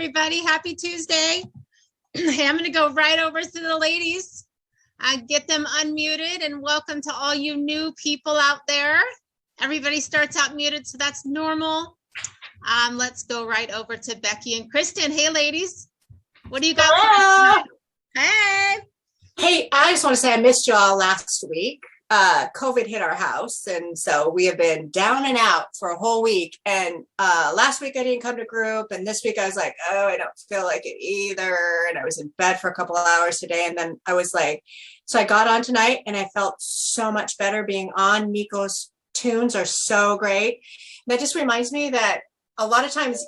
everybody. Happy Tuesday. Hey, I'm going to go right over to the ladies. Get them unmuted, and welcome to all you new people out there. Everybody starts out muted, so that's normal. Let's go right over to Becky and Kristen. Hey, ladies. What do you got for us tonight? Hey. Hey, I just want to say I missed y'all last week. COVID hit our house, and so we have been down and out for a whole week. And last week I didn't come to group, and this week I was like, oh, I don't feel like it either. And I was in bed for a couple of hours today, and then I was like, so I got on tonight, and I felt so much better being on. Miko's tunes are so great. And that just reminds me that a lot of times,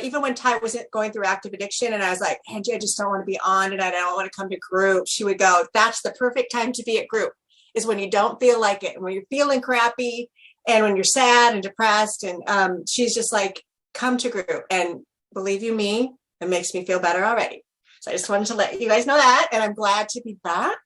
even when Ty was going through active addiction, and I was like, Angie, I just don't want to be on, and I don't want to come to group, she would go, that's the perfect time to be at group, is when you don't feel like it, and when you're feeling crappy, and when you're sad and depressed. And she's just like, come to group. And believe you me, it makes me feel better already. So I just wanted to let you guys know that, and I'm glad to be back.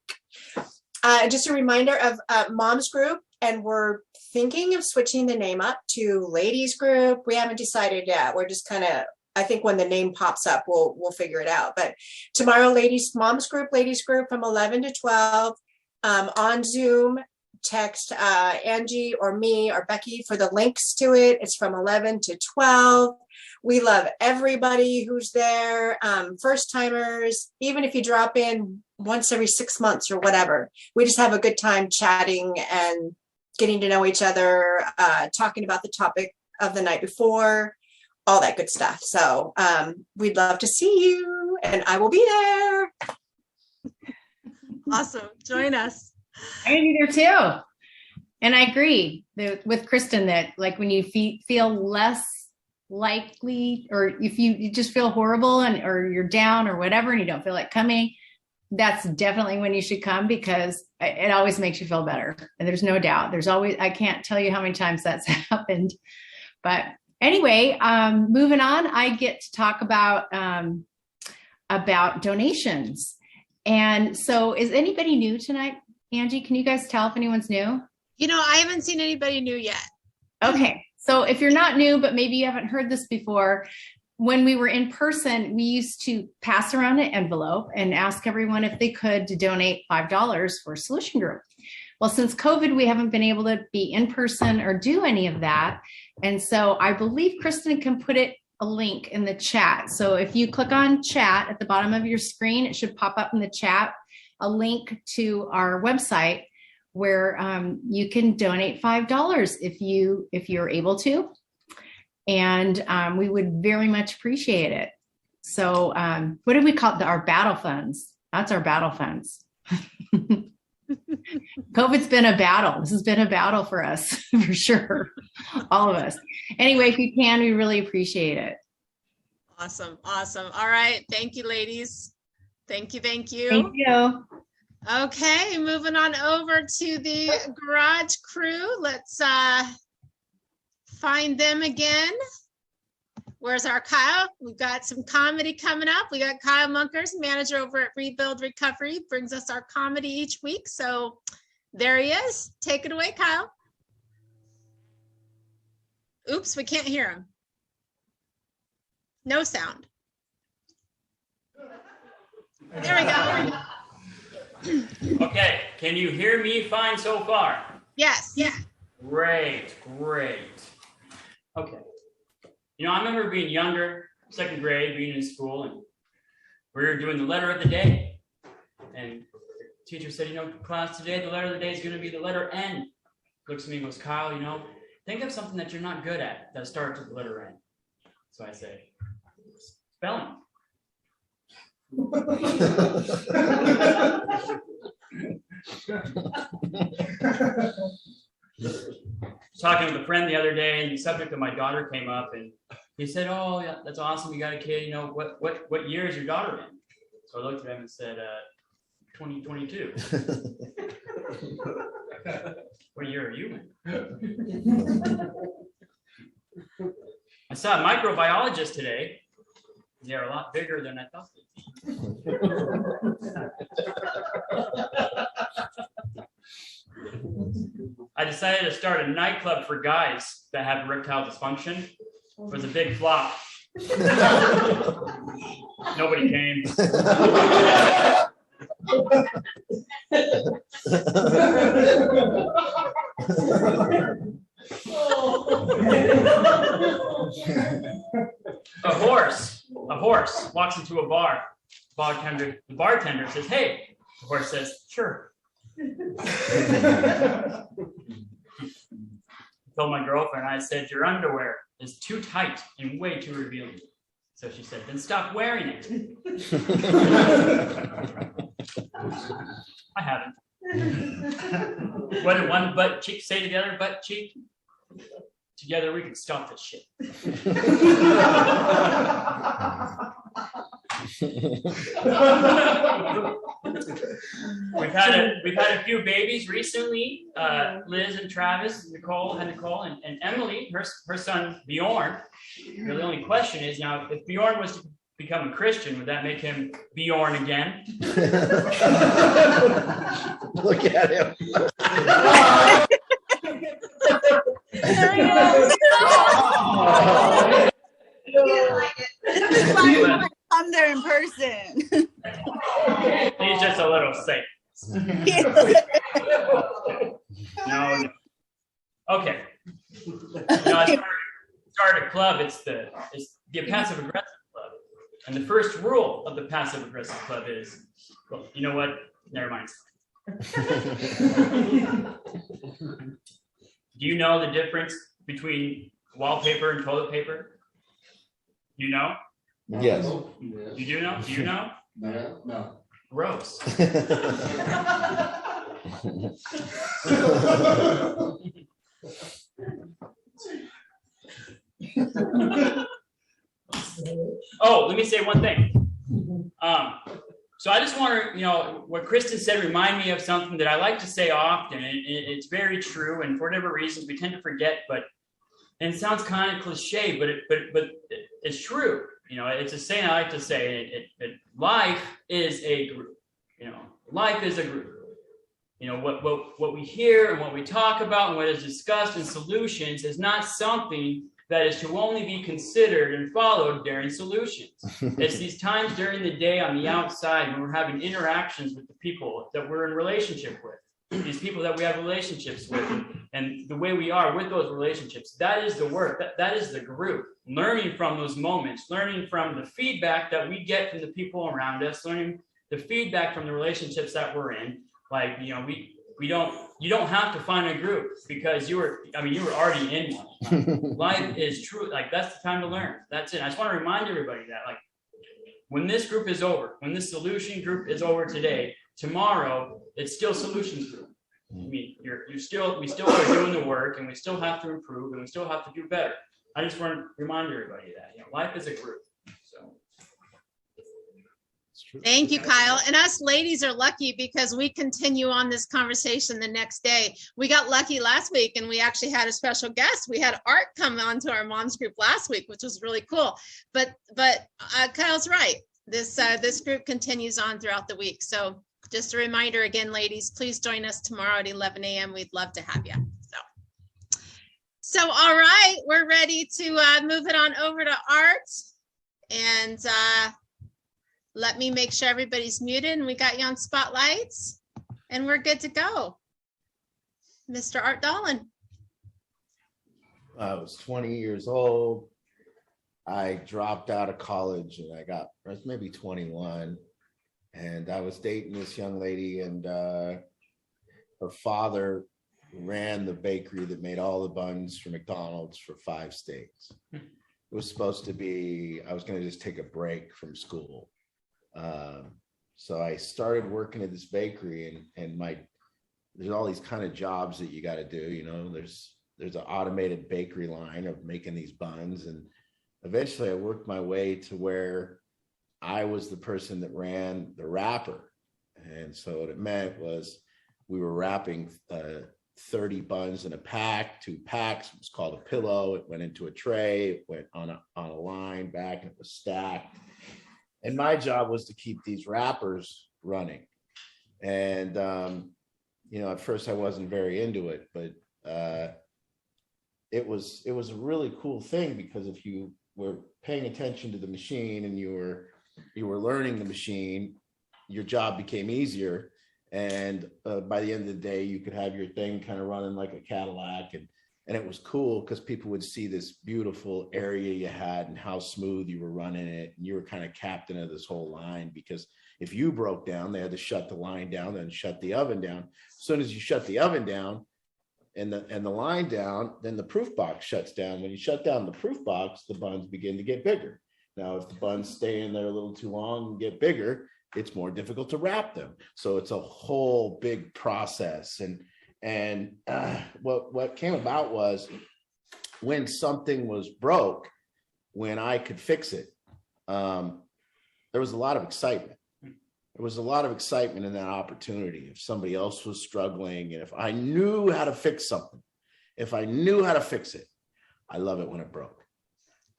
Just a reminder of Mom's Group, and we're thinking of switching the name up to Ladies Group. We haven't decided yet. We're just kind of, I think when the name pops up, we'll figure it out. But tomorrow, Mom's Group, Ladies Group from 11 to 12. On Zoom, text Angie or me or Becky for the links to it. It's from 11 to 12. We love everybody who's there, first timers, even if you drop in once every 6 months or whatever. We just have a good time chatting and getting to know each other, talking about the topic of the night before, all that good stuff. So we'd love to see you, and I will be there. Awesome. Join us. I'm going to be there too. And I agree with Kristen that, like, when you feel less likely, or if you just feel horrible or you're down or whatever, and you don't feel like coming, that's definitely when you should come, because it always makes you feel better. And there's no doubt. There's always, I can't tell you how many times that's happened. But anyway, moving on, I get to talk about donations. And so is anybody new tonight? Angie, can you guys tell if anyone's new? You know, I haven't seen anybody new yet. Okay. So if you're not new, but maybe you haven't heard this before, when we were in person, we used to pass around an envelope and ask everyone if they could to donate $5 for a solution group. Well, since COVID, we haven't been able to be in person or do any of that. And so I believe Kristen can put a link in the chat. So if you click on chat at the bottom of your screen, it should pop up in the chat a link to our website where you can donate $5 if you're able to. And we would very much appreciate it. So what do we call it? Our battle funds. That's our battle funds. COVID's been a battle. This has been a battle for us, for sure. All of us. Anyway, if you can, we really appreciate it. Awesome. Awesome. All right. Thank you, ladies. Thank you. Thank you. Thank you. Okay. Moving on over to the garage crew. Let's find them again. Where's our Kyle? We've got some comedy coming up. We got Kyle Munkers, manager over at Rebuild Recovery, brings us our comedy each week. So there he is. Take it away, Kyle. Oops, we can't hear him. No sound. There we go. Okay, can you hear me fine so far? Yes. Yeah. Great. Okay. You know, I remember being younger, second grade, being in school, and we were doing the letter of the day. And the teacher said, you know, class, today the letter of the day is going to be the letter N. Looks at me and goes, Kyle, you know, think of something that you're not good at that starts with the letter N. So I say, spelling. Talking with a friend the other day, and the subject of my daughter came up, and he said, oh, yeah, that's awesome. You got a kid, you know, what year is your daughter in? So I looked at him and said, 2022. What year are you in? I saw a microbiologist today. They're a lot bigger than I thought they'd be. I decided to start a nightclub for guys that have erectile dysfunction. It was a big flop. Nobody came. A horse walks into a bar. The bartender says, "Hey." The horse says, "Sure." I told my girlfriend, I said, "Your underwear is too tight and way too revealing." So she said, "Then stop wearing it." I haven't. What did one butt cheek say together? Butt cheek? Together we can stop this shit. We've had a few babies recently. Liz and Travis, Nicole, and Emily, her son Bjorn. The only question is now, if Bjorn was to become a Christian, would that make him Bjorn again? Look at him. There he is. This is why you want to come there in person. He's just a little safe. No. Okay. I started a club. It's the passive aggressive club, and the first rule of the passive aggressive club is, well, you know what? Never mind. Do you know the difference between wallpaper and toilet paper? You know? Yes. You do know? Do you know? No. Gross. Oh, let me say one thing. So I just want to, what Kristen said remind me of something that I like to say often. It's very true, and for whatever reasons we tend to forget. And it sounds kind of cliche, but it's true. It's a saying I like to say. Life is a group. Life is a group. What we hear and what we talk about and what is discussed in solutions is not something that is to only be considered and followed during solutions. It's these times during the day on the outside when we're having interactions with the people that we're in relationship with, these people that we have relationships with, and the way we are with those relationships. That is the work. That is the group. Learning from those moments, learning from the feedback that we get from the people around us, learning the feedback from the relationships that we're in. Like, you don't have to find a group because you were already in one. Life is true. Like, that's the time to learn. That's it. I just want to remind everybody that, like, when this group is over, when this solution group is over today, tomorrow it's still solutions group. We still are doing the work, and we still have to improve, and we still have to do better. I just want to remind everybody that life is a group. So. Thank you, Kyle. And us ladies are lucky because we continue on this conversation the next day. We got lucky last week, and we actually had a special guest. We had Art come on to our moms group last week, which was really cool. But Kyle's right. This group continues on throughout the week. So just a reminder again, ladies, please join us tomorrow at 11 a.m. We'd love to have you. So all right, we're ready to move it on over to Art. And let me make sure everybody's muted, and we got you on spotlights, and we're good to go. Mr. Art Dolan. I was 20 years old. I dropped out of college, and I was maybe 21, and I was dating this young lady, and her father ran the bakery that made all the buns for McDonald's for 5 states. It was supposed to be, I was going to just take a break from school. So I started working at this bakery, and there's all these kind of jobs that you got to do. There's an automated bakery line of making these buns, and eventually I worked my way to where I was the person that ran the wrapper. And so what it meant was we were wrapping 30 buns in a pack, 2 packs. It was called a pillow. It went into a tray. It went on a line back, and it was stacked. And my job was to keep these wrappers running. And, at first I wasn't very into it, but it was a really cool thing, because if you were paying attention to the machine and you were learning the machine, your job became easier. And by the end of the day, you could have your thing kind of running like a Cadillac, and it was cool because people would see this beautiful area you had and how smooth you were running it. And you were kind of captain of this whole line, because if you broke down, they had to shut the line down, then shut the oven down. As soon as you shut the oven down and the line down, then the proof box shuts down. When you shut down the proof box, the buns begin to get bigger. Now, if the buns stay in there a little too long and get bigger, it's more difficult to wrap them. So it's a whole big process. And what came about was when something was broke, when I could fix it, there was a lot of excitement. There was a lot of excitement in that opportunity. If somebody else was struggling, and if I knew how to fix something, if I knew how to fix it, I love it when it broke.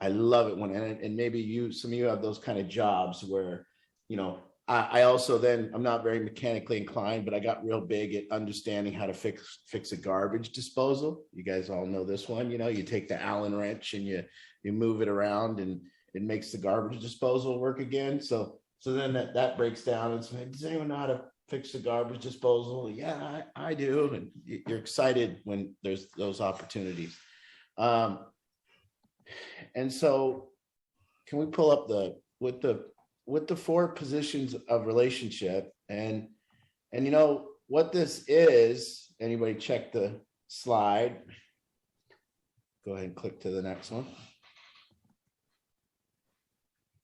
I love it when, and maybe some of you have those kind of jobs where, I also then, I'm not very mechanically inclined, but I got real big at understanding how to fix a garbage disposal. You guys all know this one. You take the Allen wrench and you move it around and it makes the garbage disposal work again. So then that breaks down. And it's like, does anyone know how to fix the garbage disposal? Yeah, I do. And you're excited when there's those opportunities. And so can we pull up with the 4 positions of relationship, and what this is, anybody check the slide? Go ahead and click to the next one.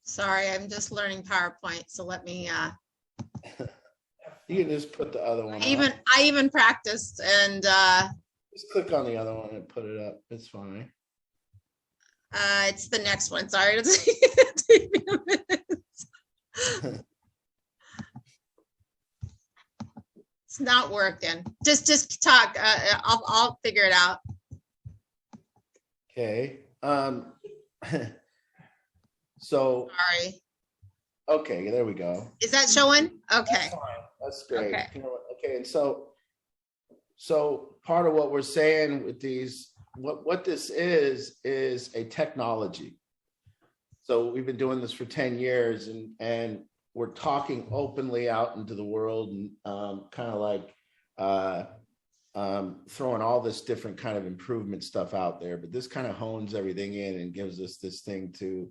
Sorry, I'm just learning PowerPoint, so let me. You can just put the other one. I even practiced, and just click on the other one and put it up. It's fine. It's the next one. Sorry, it'll take me a minute. It's not working. Just talk. I'll figure it out. Okay. So. Sorry. Okay, there we go. Is that showing? Okay. That's great. Okay. Okay, and so part of what we're saying with these, what this is a technology. So we've been doing this for 10 years, and we're talking openly out into the world, and kind of like throwing all this different kind of improvement stuff out there. But this kind of hones everything in and gives us this thing to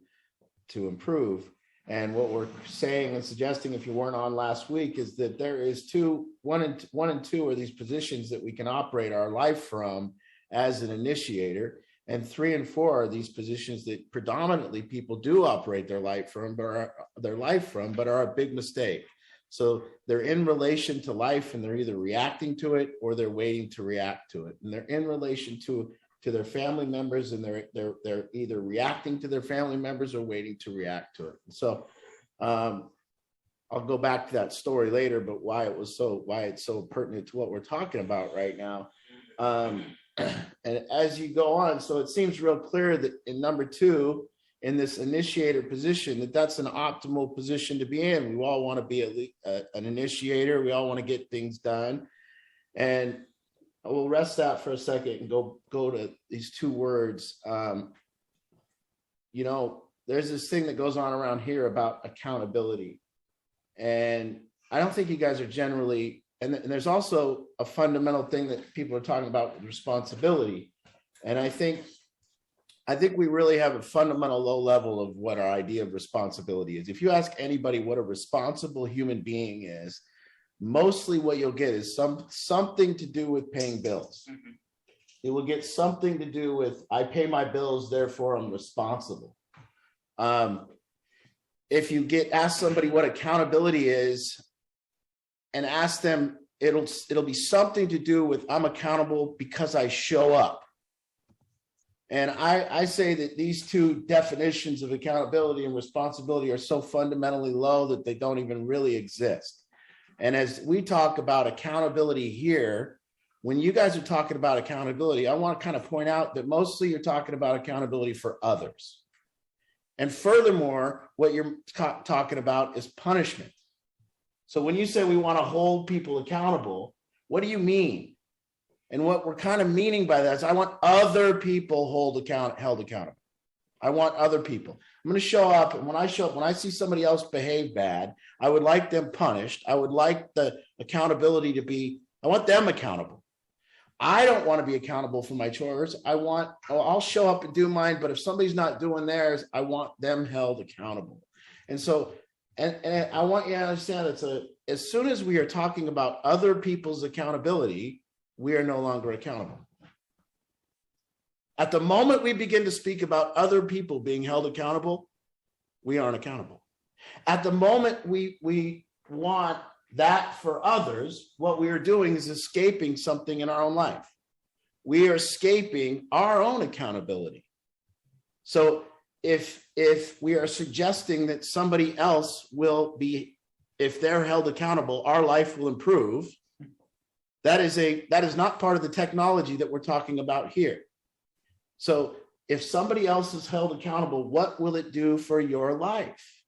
improve. And what we're saying and suggesting, if you weren't on last week, is that there is one and two are these positions that we can operate our life from as an initiator, and 3 and 4 are these positions that predominantly people do operate their life from, but are a big mistake. So they're in relation to life, and they're either reacting to it or they're waiting to react to it. And they're in relation to their family members, and they're either reacting to their family members or waiting to react to it. So I'll go back to that story later, but why it's so pertinent to what we're talking about right now. And as you go on, so it seems real clear that in number 2, in this initiator position, that's an optimal position to be in. We all want to be an initiator. We all want to get things done. And we'll rest that for a second and go to these 2 words. There's this thing that goes on around here about accountability. And I don't think you guys are generally, and there's also a fundamental thing that people are talking about with responsibility. And I think we really have a fundamental low level of what our idea of responsibility is. If you ask anybody what a responsible human being is, mostly what you'll get is something to do with paying bills. Mm-hmm. It will get something to do with, I pay my bills, therefore I'm responsible. If you ask somebody what accountability is, and ask them, it'll be something to do with, I'm accountable because I show up. And I say that these 2 definitions of accountability and responsibility are so fundamentally low that they don't even really exist. And as we talk about accountability here, when you guys are talking about accountability, I want to kind of point out that mostly you're talking about accountability for others. And furthermore, what you're talking about is punishment. So when you say we want to hold people accountable, what do you mean? And what we're kind of meaning by that is I want other people held accountable. I want other people. I'm going to show up, and when I show up, when I see somebody else behave bad, I would like them punished. I would like the accountability to be, I want them accountable. I don't want to be accountable for my chores. I'll show up and do mine, but if somebody's not doing theirs, I want them held accountable. And so, and I want you to understand that as soon as we are talking about other people's accountability, we are no longer accountable. At the moment we begin to speak about other people being held accountable, we aren't accountable. At the moment we want that for others, what we are doing is escaping something in our own life. We are escaping our own accountability. So if we are suggesting that somebody else will be, if they're held accountable, our life will improve, that is not part of the technology that we're talking about here. So if somebody else is held accountable, what will it do for your life?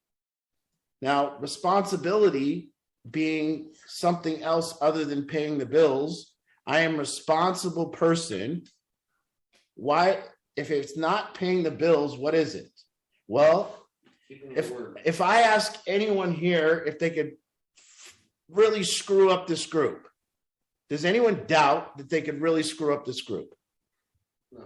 Now, responsibility being something else other than paying the bills, I am a responsible person. Why, if it's not paying the bills, what is it? Well, if I ask anyone here if they could really screw up this group, does anyone doubt that they could really screw up this group? No.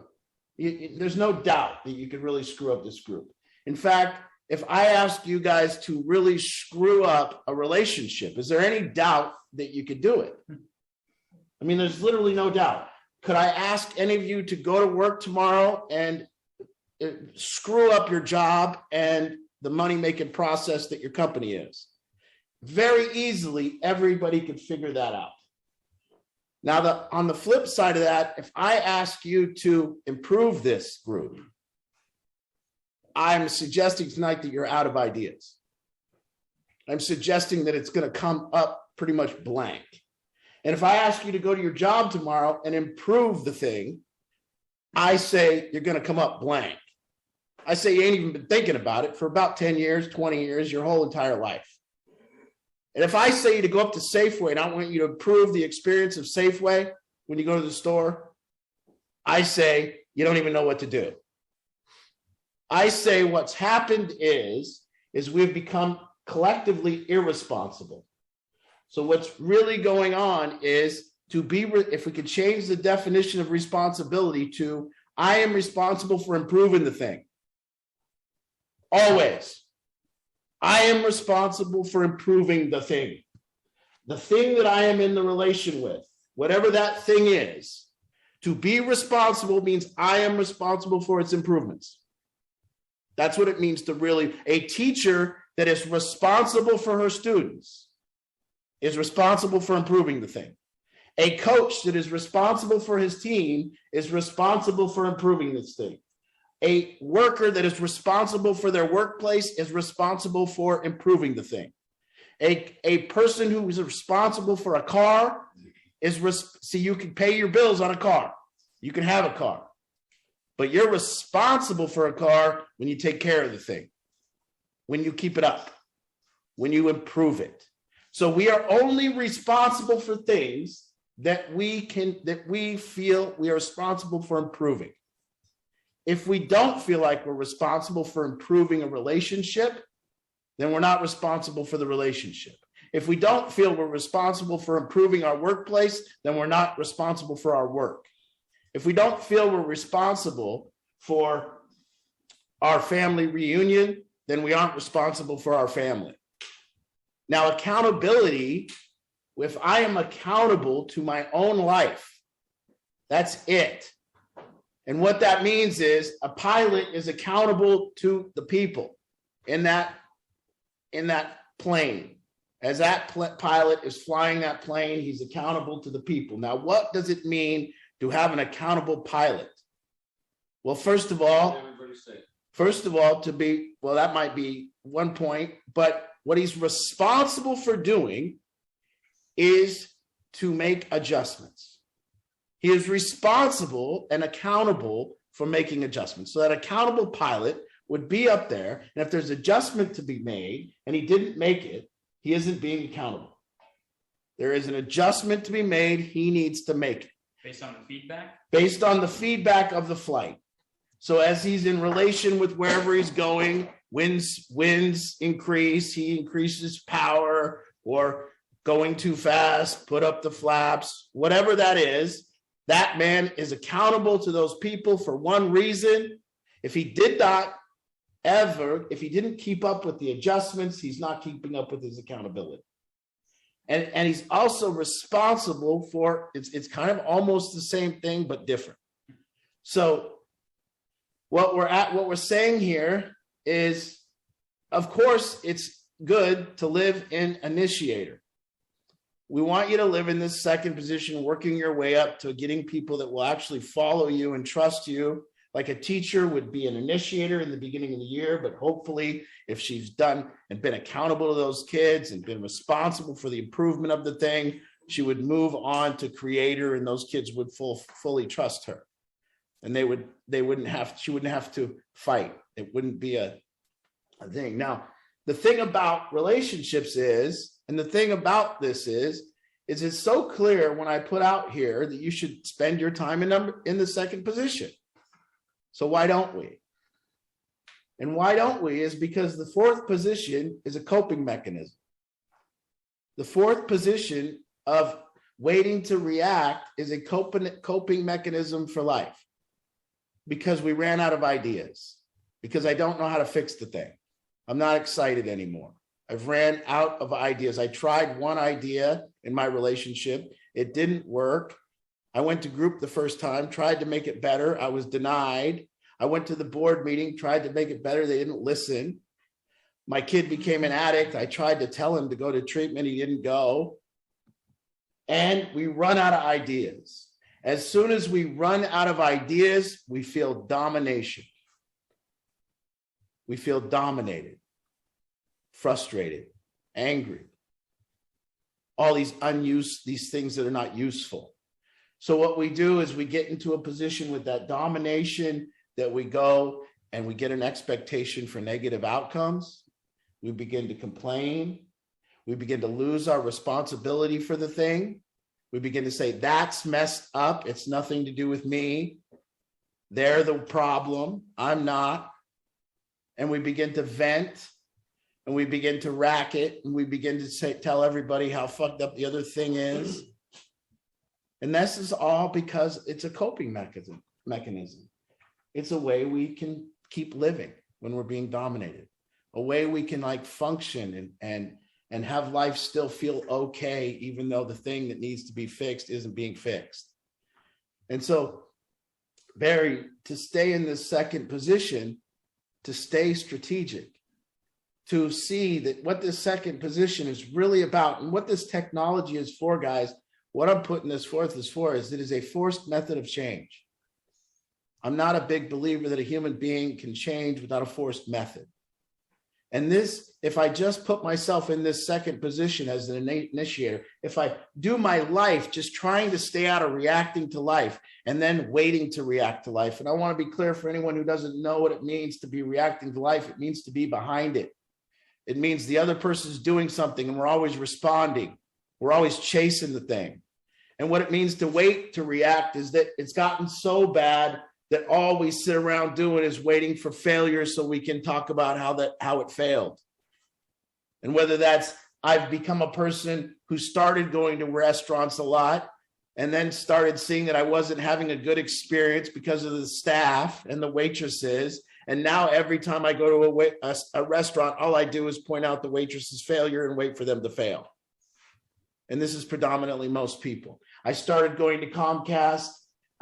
There's no doubt that you could really screw up this group. In fact, if I asked you guys to really screw up a relationship, is there any doubt that you could do it? I mean, there's literally no doubt. Could I ask any of you to go to work tomorrow and screw up your job and the money-making process that your company is? Very easily, everybody could figure that out. Now, on the flip side of that, if I ask you to improve this group, I'm suggesting tonight that you're out of ideas. I'm suggesting that it's going to come up pretty much blank. And if I ask you to go to your job tomorrow and improve the thing, I say you're going to come up blank. I say you ain't even been thinking about it for about 10 years, 20 years, your whole entire life. And if I say you to go up to Safeway and I want you to improve the experience of Safeway when you go to the store, I say you don't even know what to do. I say what's happened is we've become collectively irresponsible. So what's really going on is if we could change the definition of responsibility to, I am responsible for improving the thing. Always. I am responsible for improving the thing. The thing that I am in the relation with, whatever that thing is, to be responsible means I am responsible for its improvements. That's what it means to really, a teacher that is responsible for her students is responsible for improving the thing. A coach that is responsible for his team is responsible for improving this thing. A worker that is responsible for their workplace is responsible for improving the thing. A person who is responsible for a car is, see, you can pay your bills on a car. You can have a car. But you're responsible for a car when you take care of the thing, when you keep it up, when you improve it. So we are only responsible for things that we feel we are responsible for improving. If we don't feel like we're responsible for improving a relationship, then we're not responsible for the relationship. If we don't feel we're responsible for improving our workplace, then we're not responsible for our work. If we don't feel we're responsible for our family reunion, then we aren't responsible for our family. Now, accountability, if I am accountable to my own life, that's it. And what that means is a pilot is accountable to the people in that plane. As that pilot is flying that plane, he's accountable to the people. Now, what does it mean to have an accountable pilot? Well, first of all, that might be one point, but what he's responsible for doing is to make adjustments. He is responsible and accountable for making adjustments. So that accountable pilot would be up there, and if there's adjustment to be made and he didn't make it, he isn't being accountable. There is an adjustment to be made, he needs to make it. Based on the feedback? Based on the feedback of the flight. So as he's in relation with wherever he's going, winds increase, he increases power, or going too fast, put up the flaps, whatever that is, that man is accountable to those people for one reason. If he didn't keep up with the adjustments, he's not keeping up with his accountability. And he's also responsible for, it's kind of almost the same thing, but different. So what we're saying here is, of course, it's good to live in initiator. We want you to live in this second position, working your way up to getting people that will actually follow you and trust you. Like a teacher would be an initiator in the beginning of the year, but hopefully if she's done and been accountable to those kids and been responsible for the improvement of the thing, she would move on to creator, and those kids would fully trust her. And she wouldn't have to fight. It wouldn't be a thing. Now, the thing about relationships is, and the thing about this is it's so clear when I put out here that you should spend your time in the second position. So why don't we? And why don't we is because the fourth position is a coping mechanism. The fourth position of waiting to react is a coping mechanism for life, because we ran out of ideas, because I don't know how to fix the thing. I'm not excited anymore. I've ran out of ideas. I tried one idea in my relationship. It didn't work. I went to group the first time, tried to make it better. I was denied. I went to the board meeting, tried to make it better. They didn't listen. My kid became an addict. I tried to tell him to go to treatment. He didn't go. And we run out of ideas. As soon as we run out of ideas, we feel domination. We feel dominated, frustrated, angry. All these these things that are not useful. So what we do is we get into a position with that domination that we go and we get an expectation for negative outcomes. We begin to complain. We begin to lose our responsibility for the thing. We begin to say, that's messed up. It's nothing to do with me. They're the problem. I'm not. And we begin to vent, and we begin to rack it, and we begin to tell everybody how fucked up the other thing is. And this is all because it's a coping mechanism. It's a way we can keep living when we're being dominated, a way we can like function and have life still feel okay, even though the thing that needs to be fixed isn't being fixed. And so, Barry, to stay in this second position, to stay strategic, to see that what this second position is really about, and what this technology is for, guys, what I'm putting this forth is for is it is a forced method of change. I'm not a big believer that a human being can change without a forced method. And this, if I just put myself in this second position as an initiator, if I do my life just trying to stay out of reacting to life and then waiting to react to life. And I want to be clear for anyone who doesn't know what it means to be reacting to life. It means to be behind it. It means the other person's doing something and we're always responding. We're always chasing the thing. And what it means to wait to react is that it's gotten so bad that all we sit around doing is waiting for failure so we can talk about how it failed. And whether that's, I've become a person who started going to restaurants a lot and then started seeing that I wasn't having a good experience because of the staff and the waitresses. And now every time I go to a restaurant, all I do is point out the waitress's failure and wait for them to fail. And this is predominantly most people. I started going to Comcast.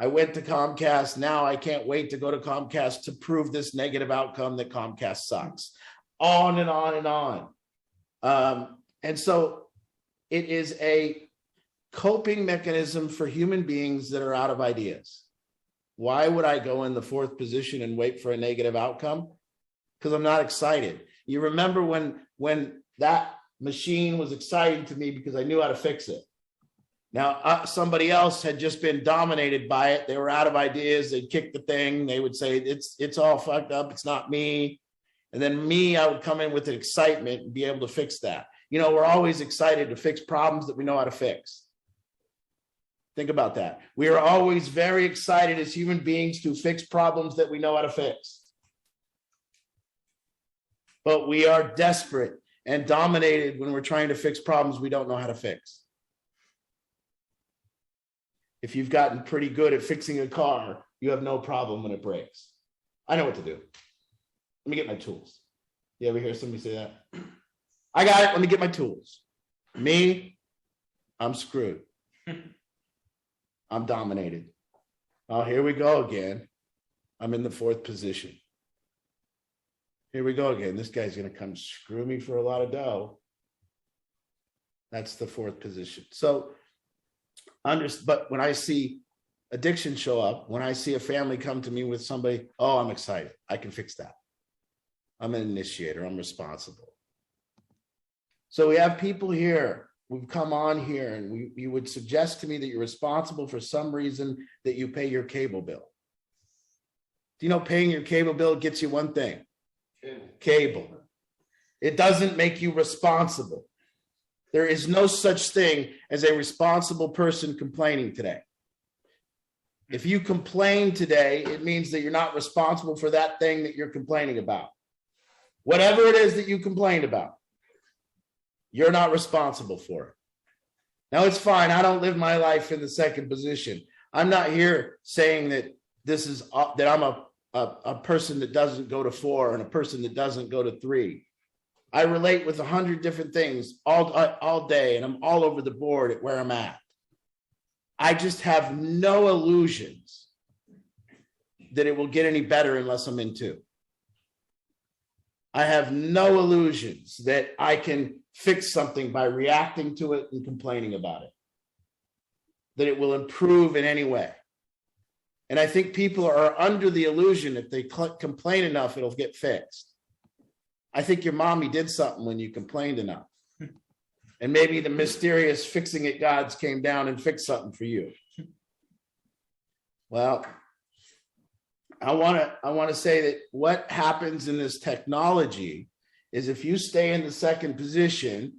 I went to Comcast. Now I can't wait to go to Comcast to prove this negative outcome that Comcast sucks. On and on and on. And so it is a coping mechanism for human beings that are out of ideas. Why would I go in the fourth position and wait for a negative outcome? Because I'm not excited. You remember when that machine was exciting to me because I knew how to fix it. Now, somebody else had just been dominated by it. They were out of ideas. They'd kick the thing. They would say, it's all fucked up. It's not me. And then me, I would come in with an excitement and be able to fix that. You know, we're always excited to fix problems that we know how to fix. Think about that. We are always very excited as human beings to fix problems that we know how to fix. But we are desperate and dominated when we're trying to fix problems we don't know how to fix. If you've gotten pretty good at fixing a car, you have no problem when it breaks. I know what to do. Let me get my tools. You ever hear somebody say that? I got it. Let me get my tools. Me, I'm screwed. I'm dominated. Oh, here we go again. I'm in the fourth position. Here we go again. This guy's going to come screw me for a lot of dough. That's the fourth position. So, but when I see addiction show up, when I see a family come to me with somebody, oh, I'm excited. I can fix that. I'm an initiator. I'm responsible. So we have people here who've come on here, and you would suggest to me that you're responsible for some reason that you pay your cable bill. Do you know paying your cable bill gets you one thing? Cable. It doesn't make you responsible. There is no such thing as a responsible person complaining today. If you complain today, it means that you're not responsible for that thing that you're complaining about. Whatever it is that you complained about, you're not responsible for it. Now, it's fine. I don't live my life in the second position. I'm not here saying that that I'm a person that doesn't go to 4 and a person that doesn't go to 3. I relate with 100 different things all day, and I'm all over the board at where I'm at. I just have no illusions that it will get any better unless I'm in 2. I have no illusions that I can fix something by reacting to it and complaining about it, that it will improve in any way. And I think people are under the illusion if they complain enough, it'll get fixed. I think your mommy did something when you complained enough. And maybe the mysterious fixing it gods came down and fixed something for you. Well, I want to say that what happens in this technology is if you stay in the second position,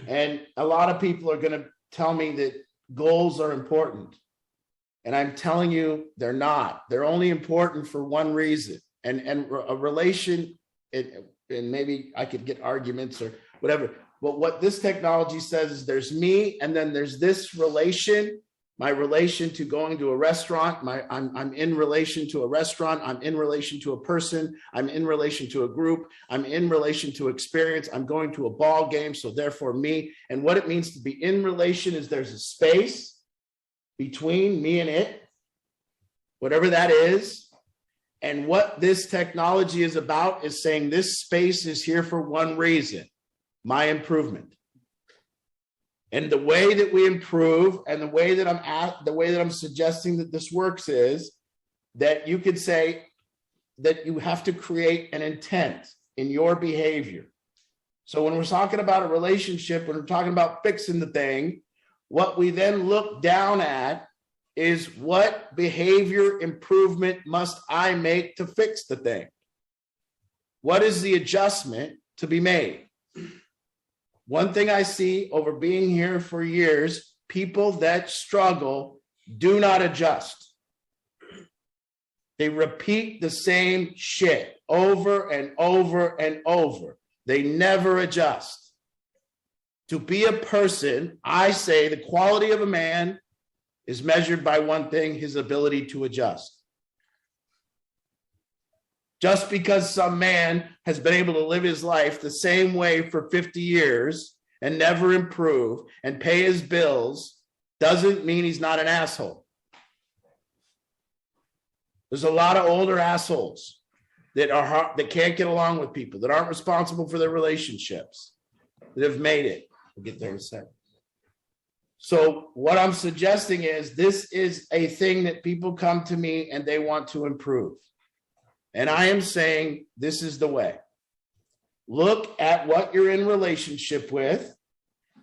and a lot of people are going to tell me that goals are important. And I'm telling you, they're not. They're only important for one reason. And a relation, and maybe I could get arguments or whatever. But what this technology says is there's me, and then there's this relation, my relation to going to a restaurant. I'm in relation to a restaurant. I'm in relation to a person. I'm in relation to a group. I'm in relation to experience. I'm going to a ball game. So therefore me. And what it means to be in relation is there's a space between me and it, whatever that is. And what this technology is about is saying this space is here for one reason: my improvement. And the way that we improve, and the way that I'm suggesting that this works, is that you could say that you have to create an intent in your behavior. So when we're talking about a relationship, when we're talking about fixing the thing, what we then look down at is what behavior improvement must I make to fix the thing? What is the adjustment to be made? One thing I see over being here for years, people that struggle do not adjust. They repeat the same shit over and over and over. They never adjust. To be a person, I say the quality of a man is measured by one thing: his ability to adjust. Just because some man has been able to live his life the same way for 50 years and never improve and pay his bills doesn't mean he's not an asshole. There's a lot of older assholes that can't get along with people, that aren't responsible for their relationships, that have made it. We'll get there in a second. So what I'm suggesting is this is a thing that people come to me and they want to improve. And I am saying this is the way. Look at what you're in relationship with,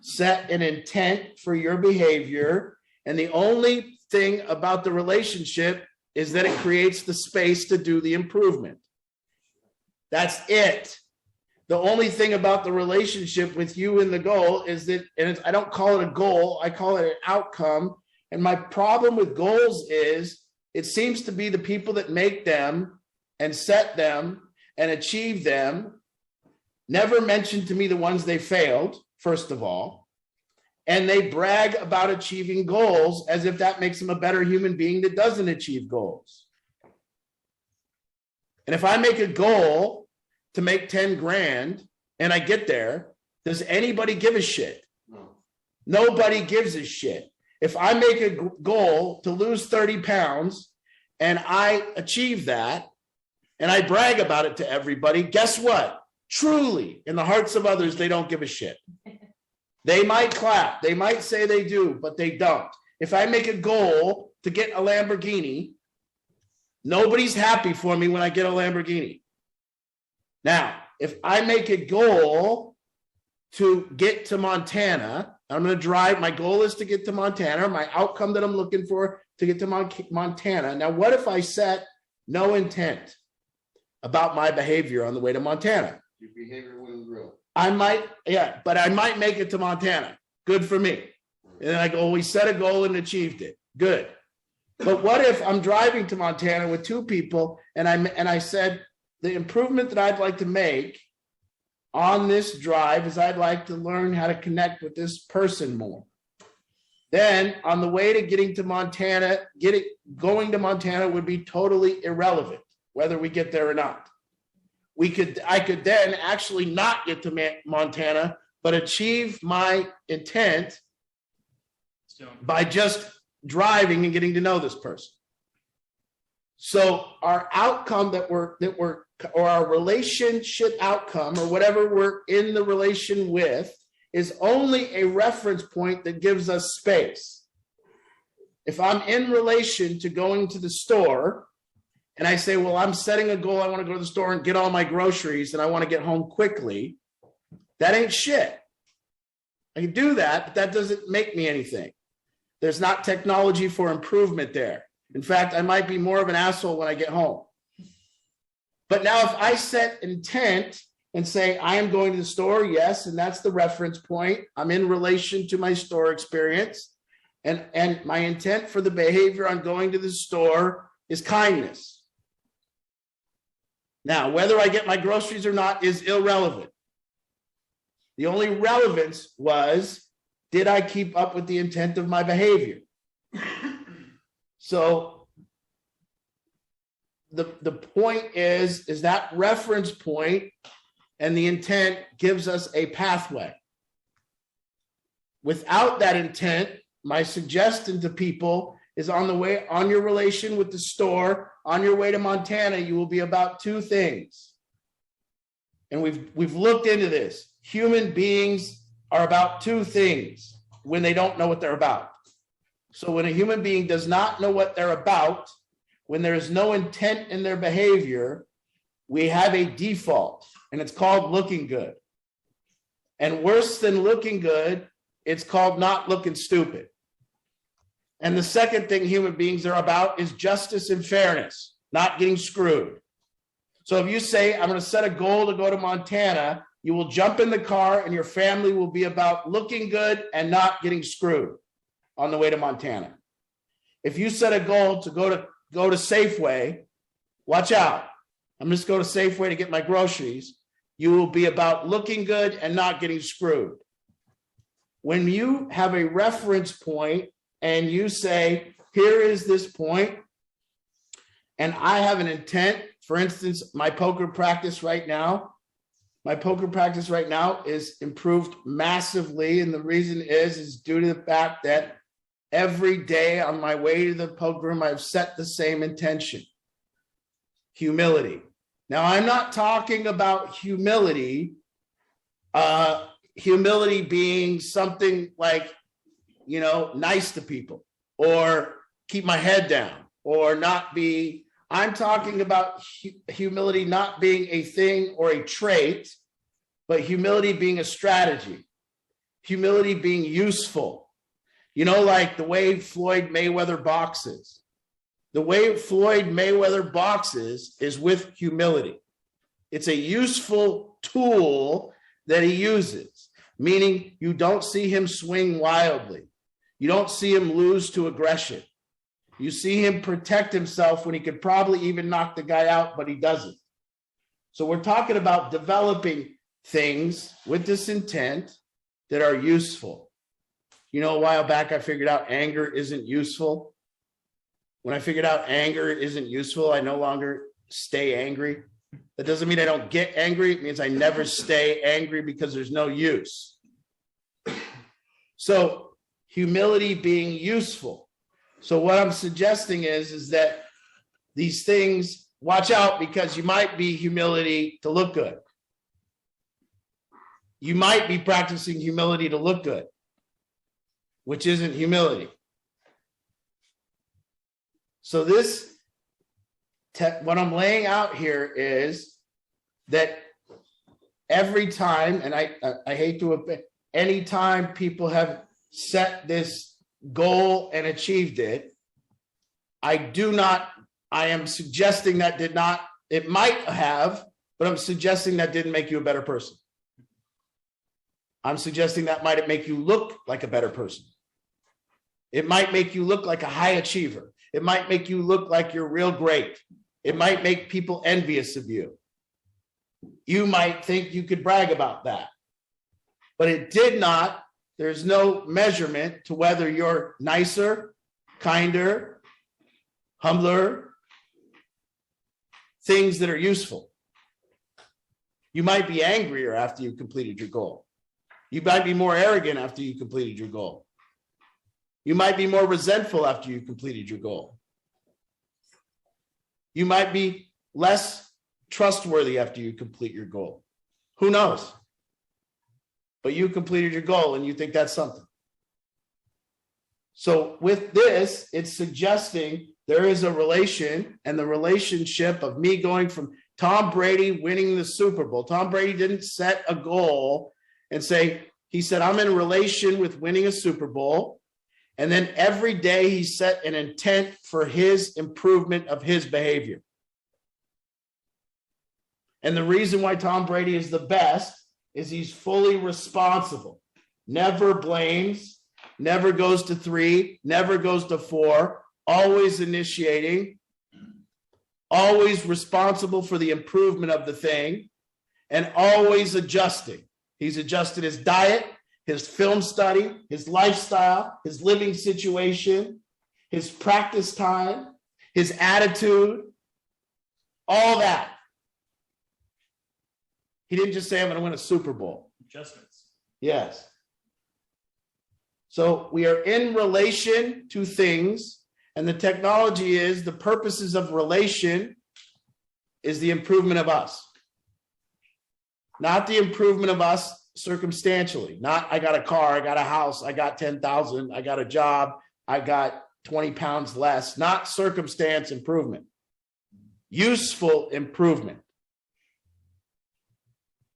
set an intent for your behavior, and the only thing about the relationship is that it creates the space to do the improvement. That's it. The only thing about the relationship with you and the goal is that, and I don't call it a goal, I call it an outcome, And my problem with goals is it seems to be the people that make them and set them and achieve them never mention to me the ones they failed, first of all. And they brag about achieving goals as if that makes them a better human being that doesn't achieve goals. And if I make a goal to make 10 grand and I get there, does anybody give a shit? No. Nobody gives a shit. If I make a goal to lose 30 pounds and I achieve that and I brag about it to everybody, guess what? Truly, in the hearts of others, they don't give a shit. They might clap. They might say they do, but they don't. If I make a goal to get a Lamborghini, nobody's happy for me when I get a Lamborghini. Now, if I make a goal to get to Montana, I'm going to drive. My goal is to get to Montana. My outcome that I'm looking for to get to Montana. Now, what if I set no intent about my behavior on the way to Montana? Your behavior wouldn't grow. I might, yeah, but I might make it to Montana. Good for me. And then I go, we set a goal and achieved it. Good. But what if I'm driving to Montana with two people and I said, the improvement that I'd like to make on this drive is I'd like to learn how to connect with this person more. Then on the way to getting to Montana, going to Montana would be totally irrelevant, whether we get there or not. I could then actually not get to Montana, but achieve my intent by just driving and getting to know this person. So our outcome or our relationship outcome or whatever we're in the relation with is only a reference point that gives us space. If I'm in relation to going to the store and I say, well, I'm setting a goal, I want to go to the store and get all my groceries and I want to get home quickly, that ain't shit. I can do that, but that doesn't make me anything. There's not technology for improvement there. In fact, I might be more of an asshole when I get home. But now if I set intent and say, I am going to the store, yes, and that's the reference point. I'm in relation to my store experience. And my intent for the behavior on going to the store is kindness. Now, whether I get my groceries or not is irrelevant. The only relevance was, did I keep up with the intent of my behavior? So the point is that reference point and the intent gives us a pathway. Without that intent, my suggestion to people is on your relation with the store, on your way to Montana, you will be about two things. And we've looked into this. Human beings are about two things when they don't know what they're about. So when a human being does not know what they're about, when there is no intent in their behavior, we have a default, and it's called looking good. And worse than looking good, it's called not looking stupid. And the second thing human beings are about is justice and fairness, not getting screwed. So if you say, I'm going to set a goal to go to Montana, you will jump in the car and your family will be about looking good and not getting screwed on the way to Montana. If you set a goal to go to Safeway, watch out. I'm just going to Safeway to get my groceries. You will be about looking good and not getting screwed. When you have a reference point and you say, here is this point, and I have an intent, for instance, my poker practice right now is improved massively. And the reason is due to the fact that every day on my way to the poker room, I've set the same intention. Humility. Now, I'm not talking about humility, humility being something like, nice to people or keep my head down or not be. I'm talking about humility not being a thing or a trait, but humility being a strategy, humility being useful. Like the way Floyd Mayweather boxes. The way Floyd Mayweather boxes is with humility. It's a useful tool that he uses, meaning you don't see him swing wildly. You don't see him lose to aggression. You see him protect himself when he could probably even knock the guy out, but he doesn't. So we're talking about developing things with this intent that are useful. You know, a while back, I figured out anger isn't useful. When I figured out anger isn't useful, I no longer stay angry. That doesn't mean I don't get angry. It means I never stay angry because there's no use. So humility being useful. So what I'm suggesting is that these things, watch out, because you might be humility to look good. You might be practicing humility to look good, which isn't humility. So what I'm laying out here is that every time, and I hate to, anytime people have set this goal and achieved it, I am suggesting that did not, it might have, but I'm suggesting that didn't make you a better person. I'm suggesting that might make you look like a better person. It might make you look like a high achiever. It might make you look like you're real great. It might make people envious of you. You might think you could brag about that, but it did not. There's no measurement to whether you're nicer, kinder, humbler, things that are useful. You might be angrier after you completed your goal. You might be more arrogant after you completed your goal. You might be more resentful after you completed your goal. You might be less trustworthy after you complete your goal. Who knows? But you completed your goal and you think that's something. So with this, it's suggesting there is a relation, and the relationship of me going from Tom Brady winning the Super Bowl. Tom Brady didn't set a goal and say, he said, I'm in a relation with winning a Super Bowl. And then every day he set an intent for his improvement of his behavior. And the reason why Tom Brady is the best is he's fully responsible, never blames, never goes to 3, never goes to 4, always initiating, always responsible for the improvement of the thing, and always adjusting. He's adjusted his diet, his film study, his lifestyle, his living situation, his practice time, his attitude, all that. He didn't just say, I'm going to win a Super Bowl. Adjustments. Yes. So we are in relation to things, and the technology is the purposes of relation is the improvement of us, not the improvement of us circumstantially. Not I got a car, I got a house, I got 10,000, I got a job, I got 20 pounds less. Not circumstance improvement, useful improvement.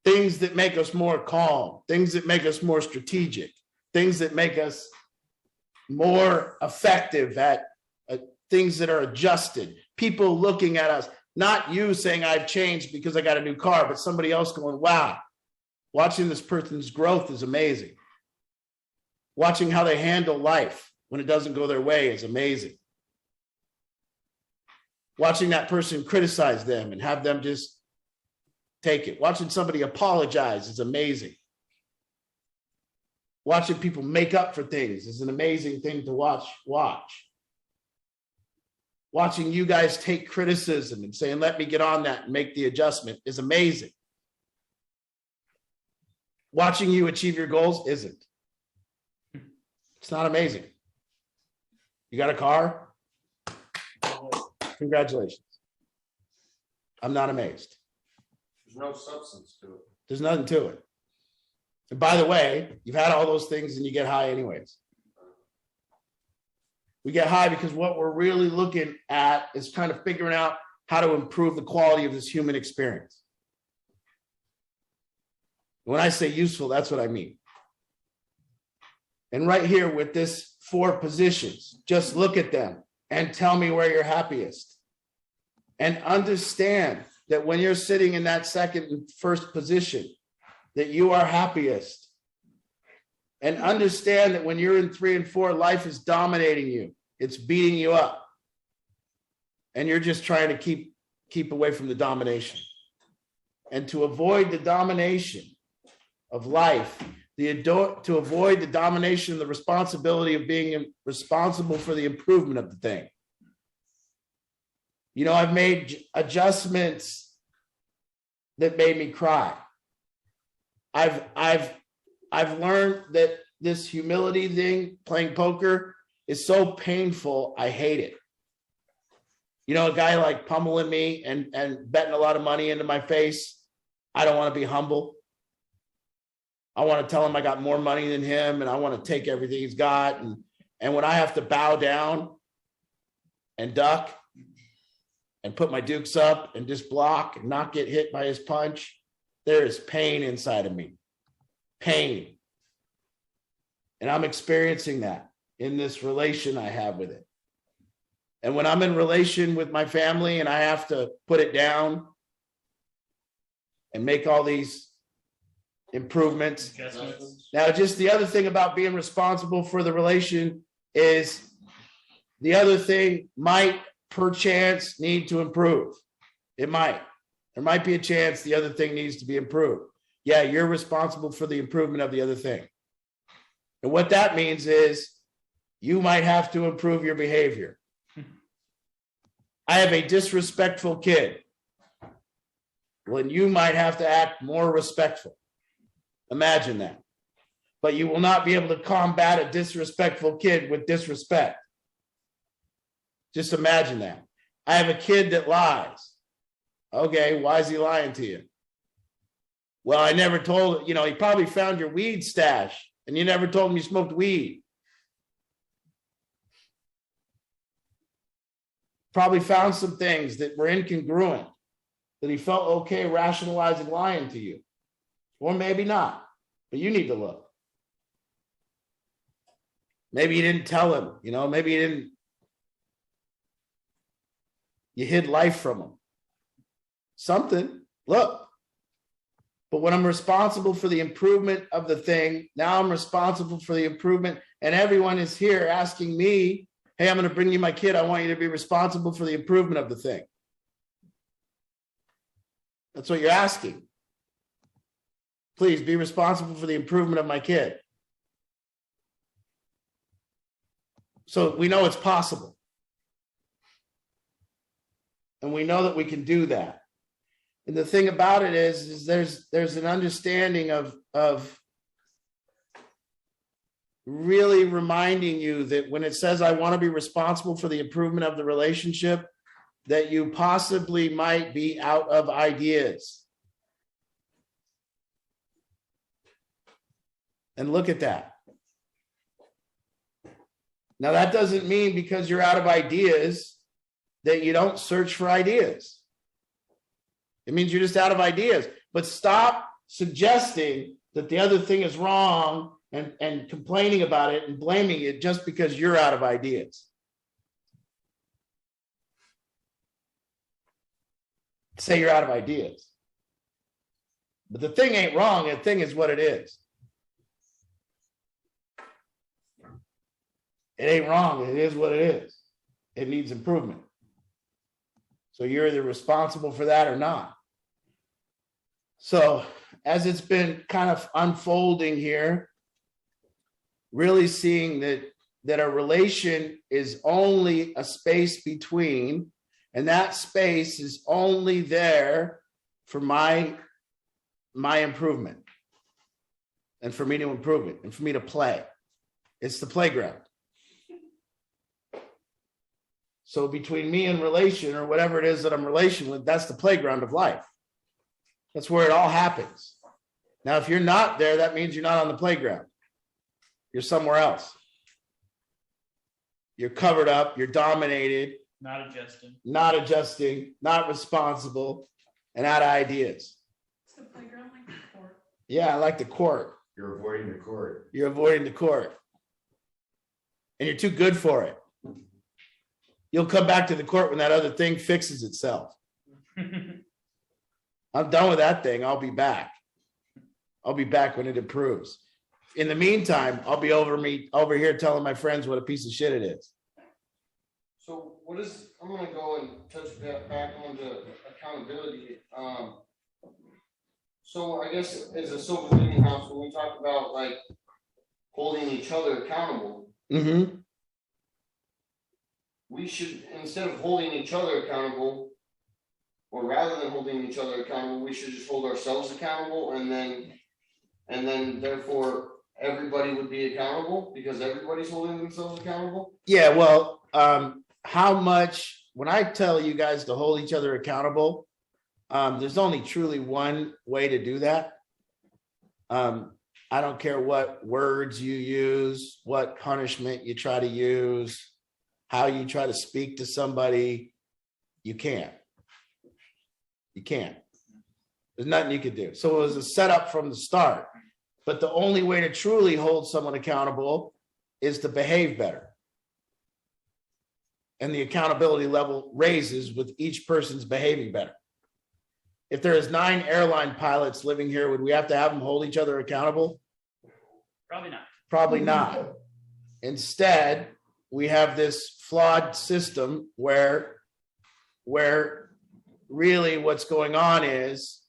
Things that make us more calm, things that make us more strategic, things that make us more effective at things that are adjusted. People looking at us, not you saying I've changed because I got a new car, but somebody else going, wow, watching this person's growth is amazing. Watching how they handle life when it doesn't go their way is amazing. Watching that person criticize them and have them just take it. Watching somebody apologize is amazing. Watching people make up for things is an amazing thing to watch. Watching you guys take criticism and saying, let me get on that and make the adjustment is amazing. Watching you achieve your goals isn't. It's not amazing. You got a car? Congratulations. I'm not amazed. There's no substance to it. There's nothing to it. And by the way, you've had all those things and you get high anyways. We get high because what we're really looking at is kind of figuring out how to improve the quality of this human experience. When I say useful, that's what I mean. And right here with this 4 positions, just look at them and tell me where you're happiest. And understand that when you're sitting in that second and first position, that you are happiest And understand that when you're in 3 and 4, life is dominating you. It's beating you up. And you're just trying to keep away from the domination. And to avoid the domination of life, to avoid the domination and the responsibility of being responsible for the improvement of the thing. You know, I've made adjustments that made me cry. I've learned that this humility thing, playing poker, is so painful, I hate it. You know, a guy like pummeling me and betting a lot of money into my face, I don't want to be humble. I want to tell him I got more money than him and I want to take everything he's got. And when I have to bow down and duck and put my dukes up and just block and not get hit by his punch, there is pain inside of me. Pain. And I'm experiencing that in this relation I have with it. And when I'm in relation with my family and I have to put it down and make all these improvements. Now, just the other thing about being responsible for the relation is the other thing might perchance need to improve. It might. There might be a chance the other thing needs to be improved. Yeah, you're responsible for the improvement of the other thing. And what that means is you might have to improve your behavior. I have a disrespectful kid. Well, you might have to act more respectful. Imagine that. But you will not be able to combat a disrespectful kid with disrespect. Just imagine that. I have a kid that lies. Okay, why is he lying to you? Well, I never told, he probably found your weed stash and you never told him you smoked weed. Probably found some things that were incongruent that he felt okay rationalizing lying to you. Or maybe not, but you need to look. Maybe you didn't tell him, maybe you hid life from him. Something, look. But when I'm responsible for the improvement of the thing, now I'm responsible for the improvement, and everyone is here asking me, hey, I'm going to bring you my kid. I want you to be responsible for the improvement of the thing. That's what you're asking. Please be responsible for the improvement of my kid. So we know it's possible. And we know that we can do that. And the thing about it is there's an understanding of really reminding you that when it says, I want to be responsible for the improvement of the relationship, that you possibly might be out of ideas. And look at that. Now, that doesn't mean because you're out of ideas that you don't search for ideas. It means you're just out of ideas. But stop suggesting that the other thing is wrong and complaining about it and blaming it just because you're out of ideas. Say you're out of ideas. But the thing ain't wrong. The thing is what it is. It ain't wrong. It is what it is. It needs improvement. So you're either responsible for that or not. So as it's been kind of unfolding here, really seeing that a relation is only a space between, and that space is only there for my improvement and for me to improve it and for me to play. It's the playground. So between me and relation or whatever it is that I'm relation with, that's the playground of life. That's where it all happens. Now, if you're not there, that means you're not on the playground. You're somewhere else. You're covered up. You're dominated. Not adjusting, not responsible, and out of ideas. It's the playground like the court. Yeah, I like the court. You're avoiding the court. You're avoiding the court. And you're too good for it. You'll come back to the court when that other thing fixes itself. I'm done with that thing. I'll be back. I'll be back when it improves. in the meantime, I'll be over here telling my friends what a piece of shit it is. So what is, I'm gonna go and touch back on the accountability. So I guess as a silver meeting house, when we talk about like holding each other accountable, Mm-hmm. we should, instead of holding each other accountable, or rather than holding each other accountable, we should just hold ourselves accountable, and then therefore everybody would be accountable because everybody's holding themselves accountable. Yeah, well, how much, when I tell you guys to hold each other accountable, there's only truly one way to do that. I don't care what words you use, what punishment you try to use, how you try to speak to somebody. You can't. You can't. There's nothing you can do. So it was a setup from the start. But the only way to truly hold someone accountable is to behave better. And the accountability level raises with each person's behaving better. If there is 9 airline pilots living here, would we have to have them hold each other accountable? Probably not. Probably not. Instead, we have this flawed system where really what's going on is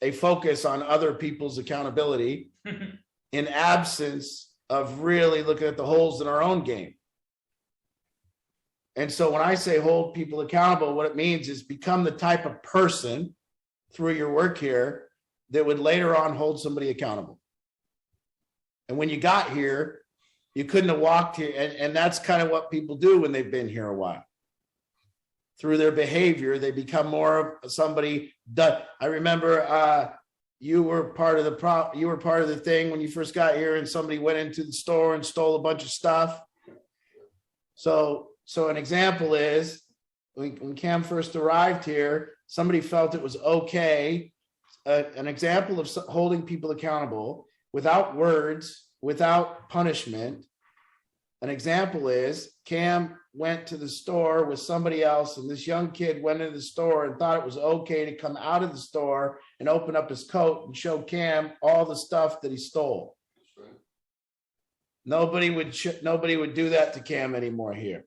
a focus on other people's accountability in absence of really looking at the holes in our own game. And so when I say hold people accountable, what it means is become the type of person through your work here that would later on hold somebody accountable. And when you got here, you couldn't have walked here. And that's kind of what people do when they've been here a while. Through their behavior, they become more of somebody. I remember you were part of the thing when you first got here, and somebody went into the store and stole a bunch of stuff. So an example is when Cam first arrived here, somebody felt it was okay. An example of holding people accountable without words, without punishment. An example is Cam went to the store with somebody else, and this young kid went into the store and thought it was okay to come out of the store and open up his coat and show Cam all the stuff that he stole. Nobody would do that to Cam anymore here.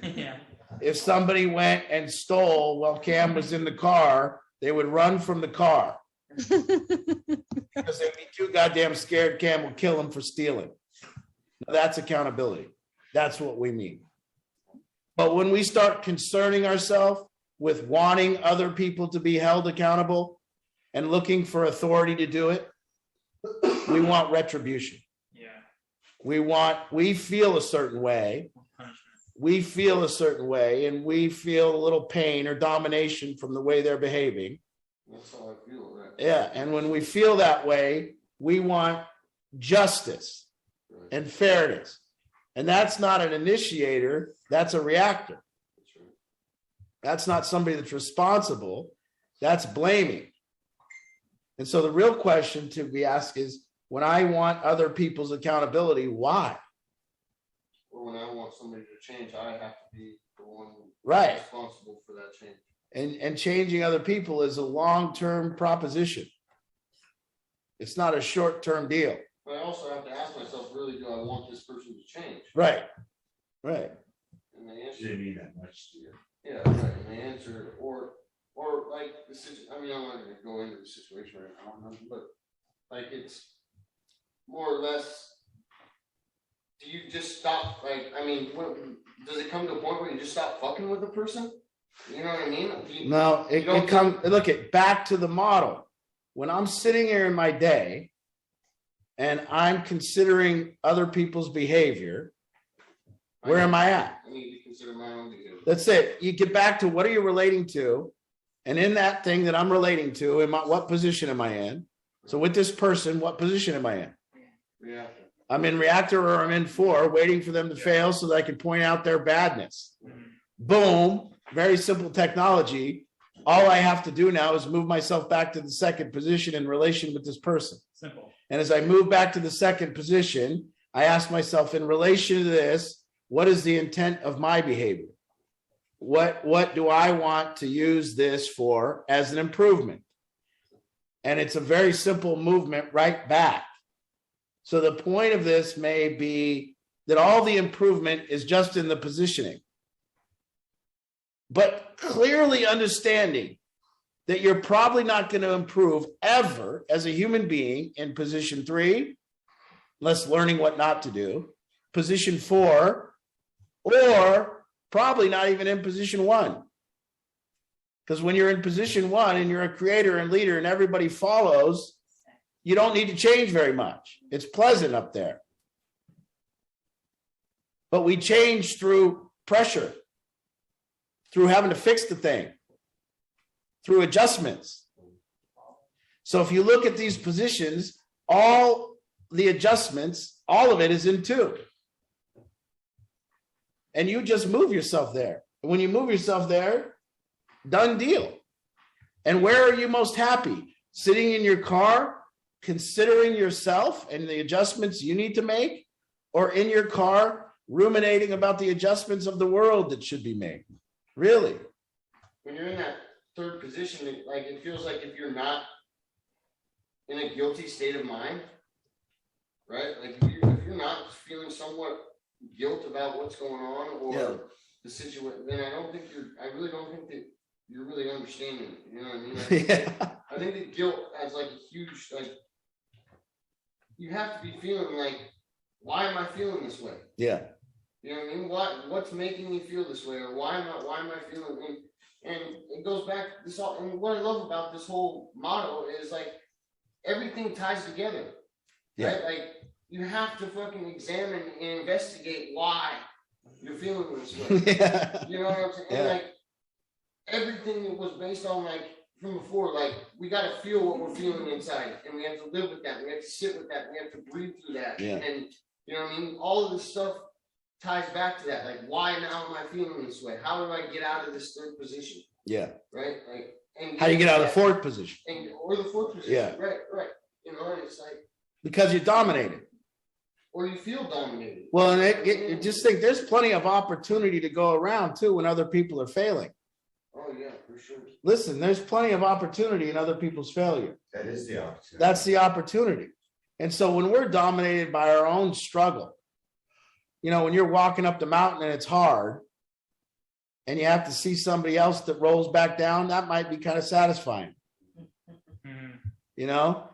Yeah. If somebody went and stole while Cam was in the car, they would run from the car because they'd be too goddamn scared Cam will kill him for stealing. Now, that's accountability. That's what we mean. But when we start concerning ourselves with wanting other people to be held accountable and looking for authority to do it, we want retribution. Yeah. We feel a certain way. We feel a certain way, and we feel a little pain or domination from the way they're behaving. That's how I feel, right? Yeah, and when we feel that way, we want justice and fairness. And that's not an initiator, that's a reactor. That's not somebody that's responsible, that's blaming. And so the real question to be asked is, when I want other people's accountability, why? Or when I want somebody to change, I have to be the one responsible for that change. And changing other people is a long-term proposition. It's not a short-term deal. But I also have to ask myself, really, do I want this person to change? Right. And the answer, Didn't mean that much to you. yeah, right. And the answer, or like the situation. I mean, I'm not going to go into the situation right now, but like it's more or less. Do you just stop? Like, I mean, does it come to a point where you just stop fucking with the person? You know what I mean? No, it comes. Look at back to the model. When I'm sitting here in my day, and I'm considering other people's behavior, where am I at? I need to consider my own behavior. That's it. You get back to what are you relating to? And in that thing that I'm relating to, what position am I in? So with this person, what position am I in? Reactor. I'm in reactor or I'm in 4, waiting for them to fail so that I can point out their badness. Boom. Very simple technology. All I have to do now is move myself back to the second position in relation with this person. Simple. And as I move back to the second position, I ask myself, in relation to this, what is the intent of my behavior? What do I want to use this for as an improvement? And it's a very simple movement right back. So the point of this may be that all the improvement is just in the positioning. But clearly understanding that you're probably not going to improve ever as a human being in position 3, unless learning what not to do, position 4, or probably not even in position 1. Because when you're in position 1 and you're a creator and leader and everybody follows, you don't need to change very much. It's pleasant up there. But we change through pressure, through having to fix the thing, through adjustments. So if you look at these positions, all the adjustments, all of it is in 2. And you just move yourself there. When you move yourself there, done deal. And where are you most happy? Sitting in your car, considering yourself and the adjustments you need to make, or in your car, ruminating about the adjustments of the world that should be made? Really? When you're in that third position, it feels like if you're not in a guilty state of mind, right? Like if you're not feeling somewhat guilt about what's going on or the situation, then I really don't think that you're really understanding it. You know what I mean? I think that guilt has like a huge, you have to be feeling like, why am I feeling this way? Yeah. You know what I mean? What's making me feel this way, or why am I feeling? And it goes back this all. And what I love about this whole model is like everything ties together. Yeah. Right? Like you have to fucking examine and investigate why you're feeling this way. Yeah. You know what I'm saying? Yeah. And like everything was based on like from before. Like we got to feel what we're feeling inside, and we have to live with that. We have to sit with that. We have to breathe through that. Yeah. And you know what I mean? All of this stuff ties back to that. Like, why now am I feeling this way? How do I get out of this third position? Yeah. Right? Like, and How do you get out of the fourth position? or the fourth position. Yeah. Right. You know, and it's like Because you're dominated. or you feel dominated. Well, and just think there's plenty of opportunity to go around too when other people are failing. Oh yeah, for sure. Listen, there's plenty of opportunity in other people's failure. That is the opportunity. That's the opportunity. And so when we're dominated by our own struggle, you know, when you're walking up the mountain and it's hard and you have to see somebody else that rolls back down, that might be kind of satisfying, you know,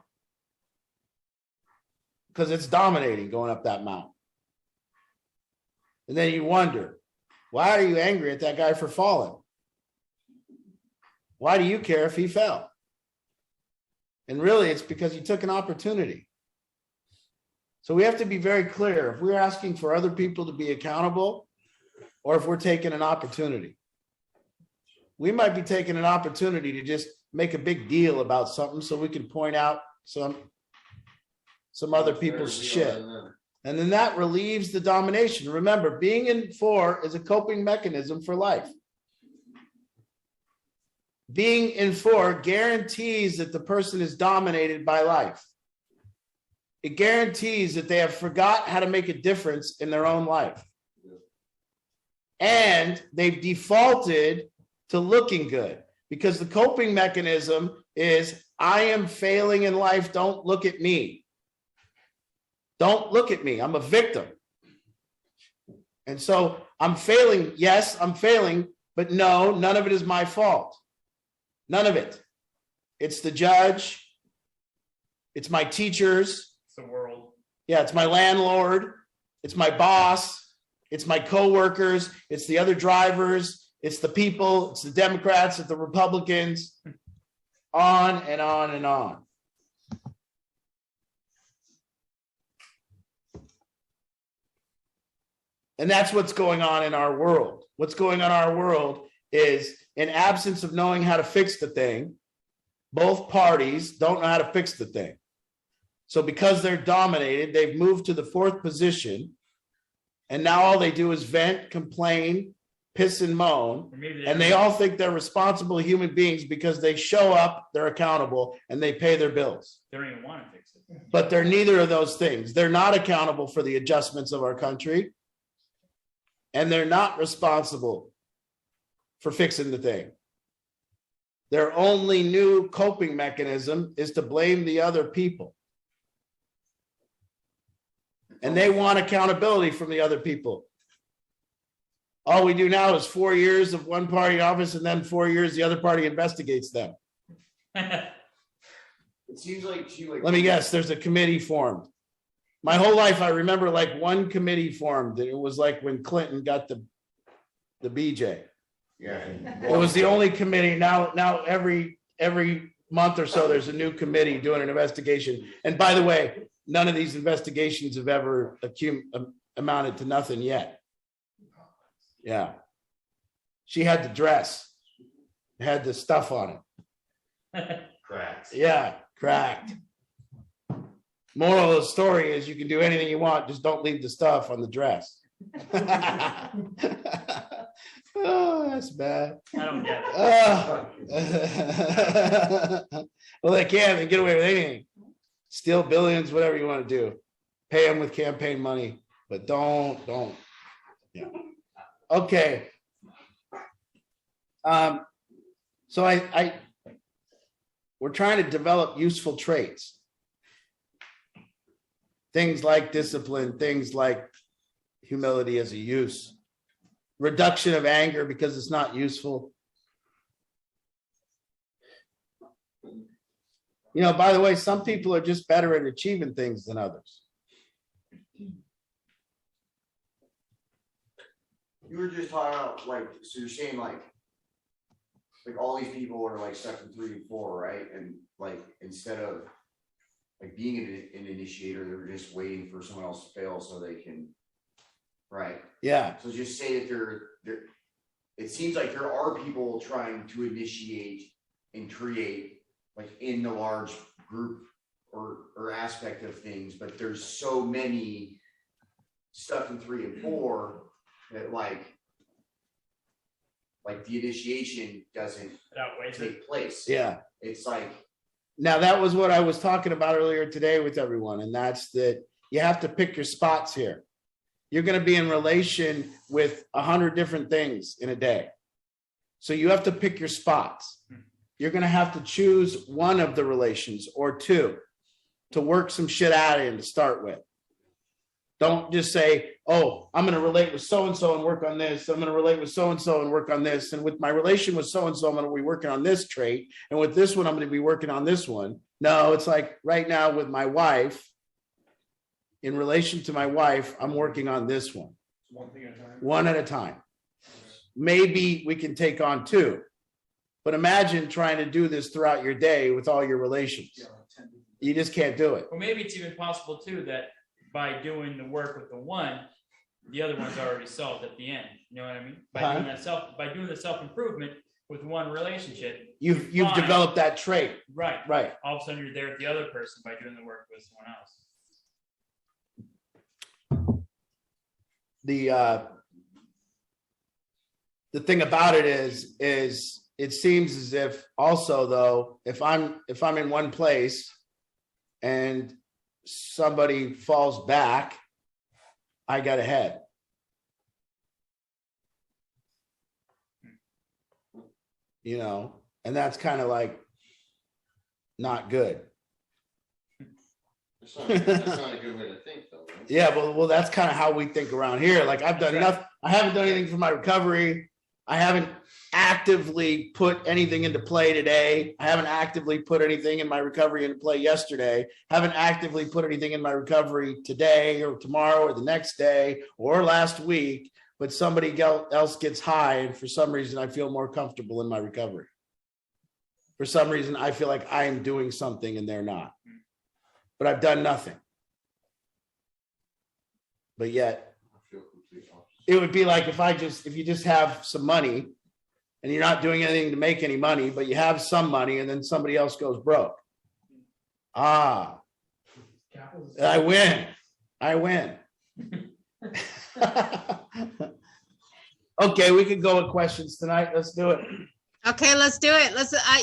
because it's dominating going up that mountain. And then you wonder, why are you angry at that guy for falling? Why do you care if he fell? And really, it's because you took an opportunity. So we have to be very clear if we're asking for other people to be accountable or if we're taking an opportunity. We might be taking an opportunity to just make a big deal about something so we can point out some other people's shit. And then that relieves the domination. Remember, being in 4 is a coping mechanism for life. Being in 4 guarantees that the person is dominated by life. It guarantees that they have forgot how to make a difference in their own life. And they've defaulted to looking good because the coping mechanism is, I am failing in life. Don't look at me. Don't look at me. I'm a victim. And so I'm failing. Yes, I'm failing, but no, none of it is my fault. None of it. It's the judge. It's my teachers. It's the world. Yeah, it's my landlord. It's my boss. It's my coworkers. It's the other drivers. It's the people. It's the Democrats. It's the Republicans. On and on and on. And that's what's going on in our world. What's going on in our world is, in absence of knowing how to fix the thing, both parties don't know how to fix the thing. So because they're dominated, they've moved to the 4th position. And now all they do is vent, complain, piss and moan. And they all think they're responsible human beings because they show up, they're accountable, and they pay their bills. They don't even want to fix it. But they're neither of those things. They're not accountable for the adjustments of our country. And they're not responsible for fixing the thing. Their only new coping mechanism is to blame the other people. And they want accountability from the other people. All we do now is 4 years of one party office and then 4 years the other party investigates them. It seems like Let me guess, there's a committee formed. My whole life, I remember like one committee formed. It was like when Clinton got the BJ. Yeah. It was the only committee. Now every month or so, there's a new committee doing an investigation. And by the way, none of these investigations have ever amounted to nothing yet. Yeah. She had the dress, had the stuff on it. Cracks. Yeah, cracked. Moral of the story is you can do anything you want, just don't leave the stuff on the dress. Oh, that's bad. I don't get it. Well, they can. They get away with anything. Steal billions, whatever you want to do. Pay them with campaign money, but don't. Yeah. Okay. So we're trying to develop useful traits. Things like discipline, things like humility as a use. Reduction of anger because it's not useful. You know, by the way, some people are just better at achieving things than others. You were just talking about like, so you're saying like all these people are like step in 3 and 4, right? And like instead of like being an initiator, they're just waiting for someone else to fail so they can, right? Yeah. So just say that they're it seems like there are people trying to initiate and create like in the large group or aspect of things, but there's so many stuff in 3 and 4 that like the initiation doesn't take place. Yeah. It's like, now that was what I was talking about earlier today with everyone, and that's that you have to pick your spots here. You're going to be in relation with 100 different things in a day. So you have to pick your spots. You're going to have to choose one of the relations or two to work some shit out in to start with. Don't just say, oh, I'm going to relate with so-and-so and work on this. I'm going to relate with so-and-so and work on this. And with my relation with so-and-so, I'm going to be working on this trait. And with this one, I'm going to be working on this one. No, it's like right now with my wife, in relation to my wife, I'm working on this one. One thing at a time. One at a time. Maybe we can take on two. But imagine trying to do this throughout your day with all your relations. You just can't do it. Well, maybe it's even possible too that by doing the work with the one, the other one's already solved at the end. You know what I mean? By doing the self-improvement with one relationship, You've developed that trait. Right. Right. All of a sudden you're there with the other person by doing the work with someone else. The thing about it is it seems as if also though, if I'm in one place and somebody falls back, I got ahead. You know, and that's kind of like not good. That's not a good way to think, though. Right? Yeah, well, that's kind of how we think around here. Like I've done nothing. I haven't done anything for my recovery. I haven't actively put anything into play today. I haven't actively put anything in my recovery into play yesterday. Haven't actively put anything in my recovery today or tomorrow or the next day or last week. But somebody else gets high, and for some reason, I feel more comfortable in my recovery. For some reason, I feel like I am doing something and they're not. But I've done nothing. But yet, it would be like if you just have some money and you're not doing anything to make any money, but you have some money and then somebody else goes broke. I win. Okay, we could go with questions tonight. Let's do it. Okay, let's do it.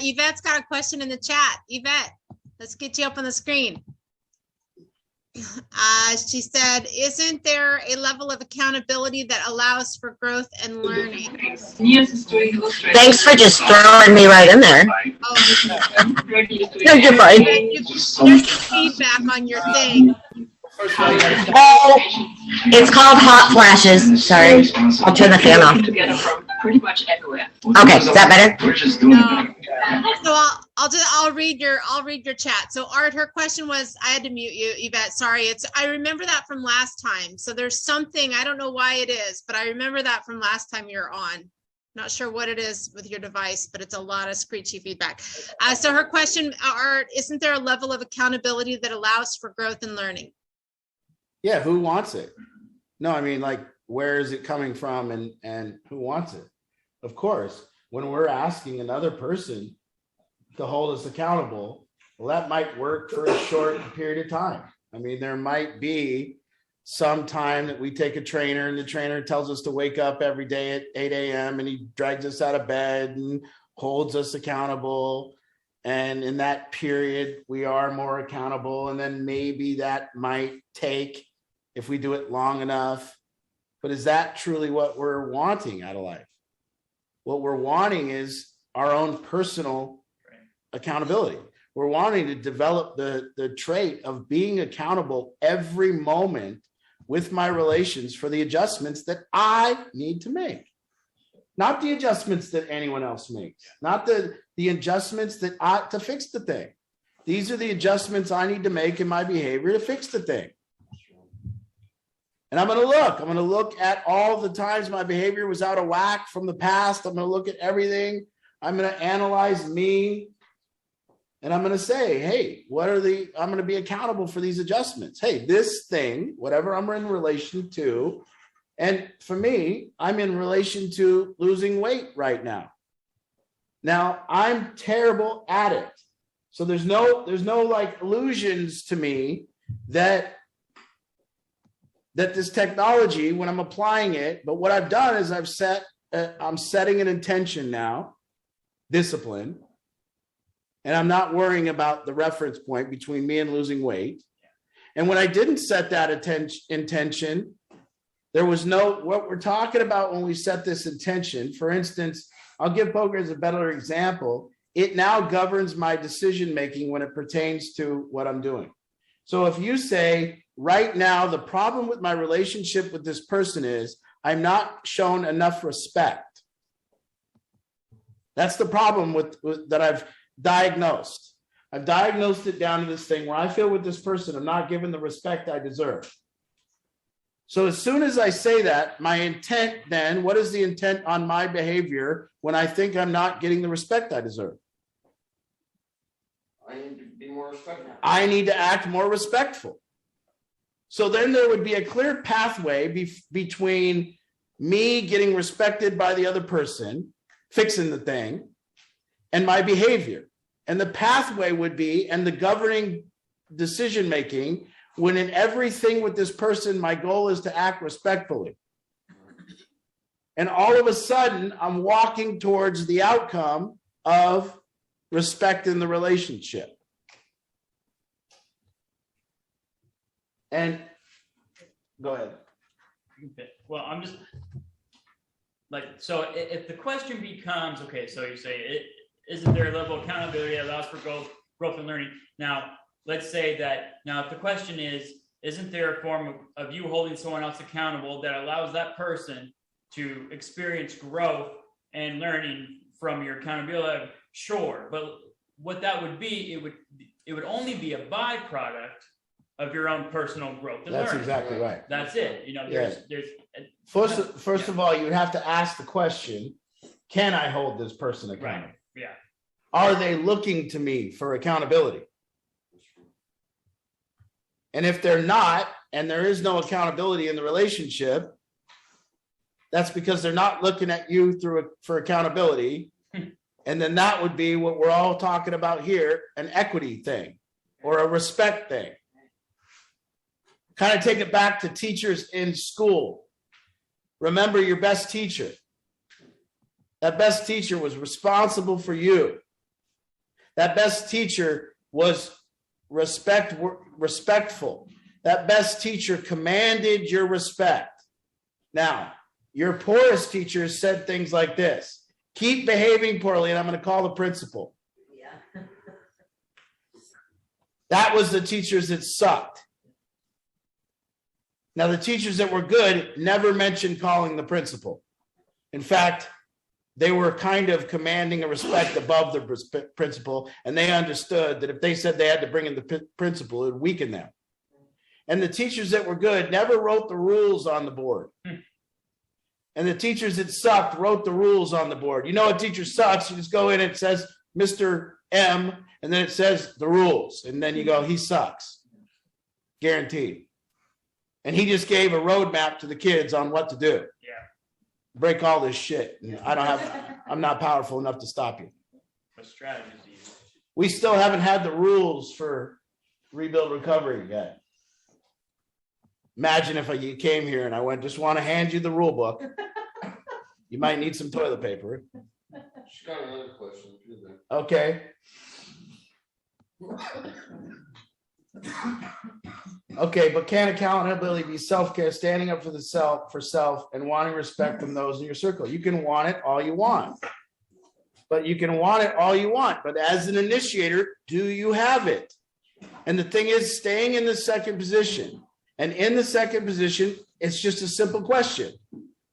Yvette's got a question in the chat. Yvette, let's get you up on the screen. She said, isn't there a level of accountability that allows for growth and learning? Thanks for just throwing me right in there. Oh, No, you're fine. there's feedback on your thing. It's called hot flashes. Sorry, I'll turn the fan off. Pretty much everywhere. Okay, is that better? So I'll read your chat. So Art, her question was, I had to mute you, Yvette. Sorry. I remember that from last time. So there's something, I don't know why it is, but I remember that from last time you were on. Not sure what it is with your device, but it's a lot of screechy feedback. So her question, Art, isn't there a level of accountability that allows for growth and learning? Yeah, who wants it? No, I mean, like, where is it coming from and who wants it? Of course, when we're asking another person to hold us accountable, well, that might work for a short period of time. I mean, there might be some time that we take a trainer and the trainer tells us to wake up every day at 8 a.m. and he drags us out of bed and holds us accountable. And in that period, we are more accountable. And then maybe that might take, if we do it long enough. But is that truly what we're wanting out of life? What we're wanting is our own personal accountability. We're wanting to develop the trait of being accountable every moment with my relations for the adjustments that I need to make. Not the adjustments that anyone else makes, not the adjustments to fix the thing. These are the adjustments I need to make in my behavior to fix the thing. And I'm going to look at all the times my behavior was out of whack from the past. I'm going to look at everything. I'm going to analyze me. And I'm going to say, hey, I'm going to be accountable for these adjustments. Hey, this thing, whatever I'm in relation to, and for me, I'm in relation to losing weight right now. Now, I'm terrible at it. So there's no like illusions to me that this technology, when I'm applying it, but what I've done is I'm setting an intention now, discipline. And I'm not worrying about the reference point between me and losing weight. And when I didn't set that intention, there was what we're talking about when we set this intention. For instance, I'll give poker as a better example. It now governs my decision-making when it pertains to what I'm doing. So if you say, right now, the problem with my relationship with this person is I'm not shown enough respect. That's the problem that I've diagnosed. I've diagnosed it down to this thing where I feel with this person, I'm not given the respect I deserve. So as soon as I say that, my intent then, what is the intent on my behavior when I think I'm not getting the respect I deserve? I need to be more respectful. I need to act more respectful. So then there would be a clear pathway between me getting respected by the other person, fixing the thing, and my behavior. And the pathway would be, and the governing decision-making, when in everything with this person, my goal is to act respectfully. And all of a sudden, I'm walking towards the outcome of respect in the relationship. And go ahead. Well, I'm just like, so if the question becomes, okay, so you say, isn't there a level of accountability that allows for growth and learning? Now, let's say that, now if the question is, isn't there a form of you holding someone else accountable that allows that person to experience growth and learning from your accountability? Sure, but what that would be, it would only be a byproduct of your own personal growth and That's learning. exactly right. That's it. You know, there's First of all, you would have to ask the question, can I hold this person accountable? Right. Yeah. Are they looking to me for accountability? And if they're not, and there is no accountability in the relationship, that's because they're not looking at you for accountability. And then that would be what we're all talking about here, an equity thing or a respect thing. Kind of take it back to teachers in school. Remember your best teacher. That best teacher was responsible for you. That best teacher was respectful. That best teacher commanded your respect. Now, your poorest teacher said things like this: keep behaving poorly and I'm going to call the principal. Yeah. That was the teachers that sucked. Now, the teachers that were good never mentioned calling the principal. In fact, they were kind of commanding a respect above the principal, and they understood that if they said they had to bring in the principal, it would weaken them. And the teachers that were good never wrote the rules on the board. And the teachers that sucked wrote the rules on the board. You know, a teacher sucks, you just go in and it says Mr. M, and then it says the rules. And then you go, he sucks. Guaranteed. And he just gave a roadmap to the kids on what to do. Yeah. Break all this shit. I'm not powerful enough to stop you. What strategies do you use? We still haven't had the rules for rebuild recovery yet. Imagine if you came here and I went, just want to hand you the rule book. You might need some toilet paper. She's got another question too then. Okay. Okay, but can accountability be self-care, standing up for self, and wanting respect from those in your circle? You can want it all you want. But as an initiator, do you have it? And the thing is, staying in the second position. And in the second position, it's just a simple question.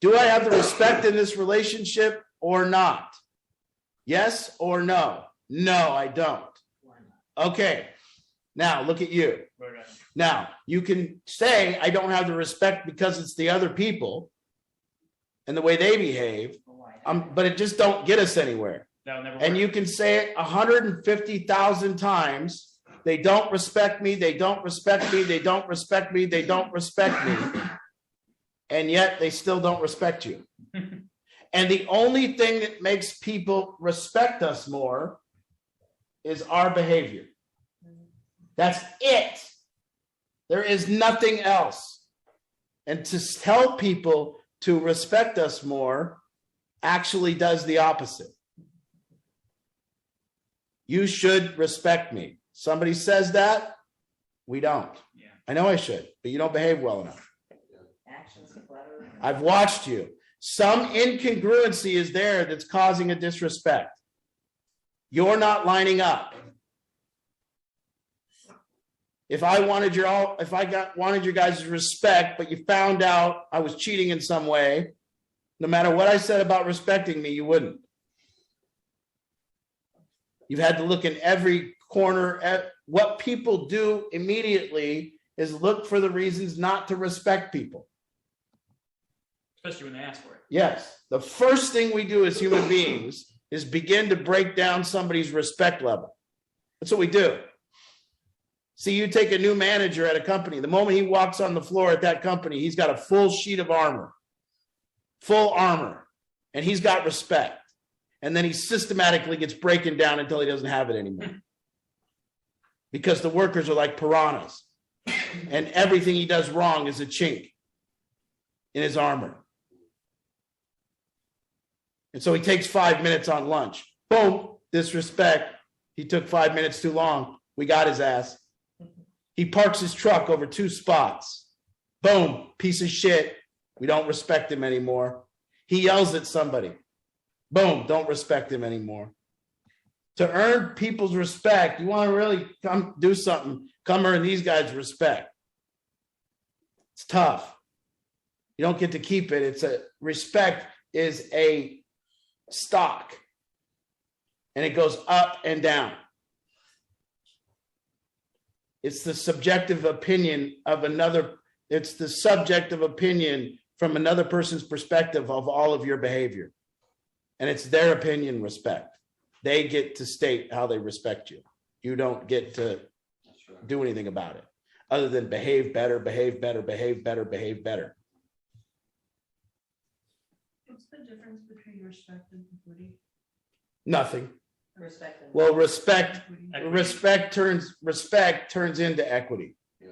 Do I have the respect in this relationship or not? Yes or no? No, I don't. Okay. Now look at you. Now you can say I don't have the respect because it's the other people and the way they behave, but it just don't get us anywhere. And you can say it 150,000 times. They don't respect me. They don't respect me. They don't respect me. They don't respect me. And yet they still don't respect you. And the only thing that makes people respect us more is our behavior. That's it. There is nothing else. And to tell people to respect us more actually does the opposite. You should respect me. Somebody says that, we don't. Yeah. I know I should, but you don't behave well enough. I've watched you. Some incongruency is there that's causing a disrespect. You're not lining up. If I wanted your guys' respect, but you found out I was cheating in some way, no matter what I said about respecting me, you wouldn't. You've had to look in every corner at what people do immediately is look for the reasons not to respect people. Especially when they ask for it. Yes. The first thing we do as human beings is begin to break down somebody's respect level. That's what we do. See, you take a new manager at a company. The moment he walks on the floor at that company, he's got a full sheet of armor, full armor, and he's got respect. And then he systematically gets breaking down until he doesn't have it anymore. Because the workers are like piranhas. And everything he does wrong is a chink in his armor. And so he takes 5 minutes on lunch. Boom, disrespect. He took 5 minutes too long. We got his ass. He parks his truck over 2 spots. Boom, piece of shit. We don't respect him anymore. He yells at somebody. Boom, don't respect him anymore. To earn people's respect, you want to really come do something, come earn these guys' respect. It's tough. You don't get to keep it. Respect is a stock. And it goes up and down. It's the subjective opinion of another. It's the subjective opinion from another person's perspective of all of your behavior. And it's their opinion respect. They get to state how they respect you. You don't get to do anything about it other than behave better, behave better, behave better, behave better. What's the difference between respect and equity? Nothing. Respect. Well, respect turns into equity. Yeah.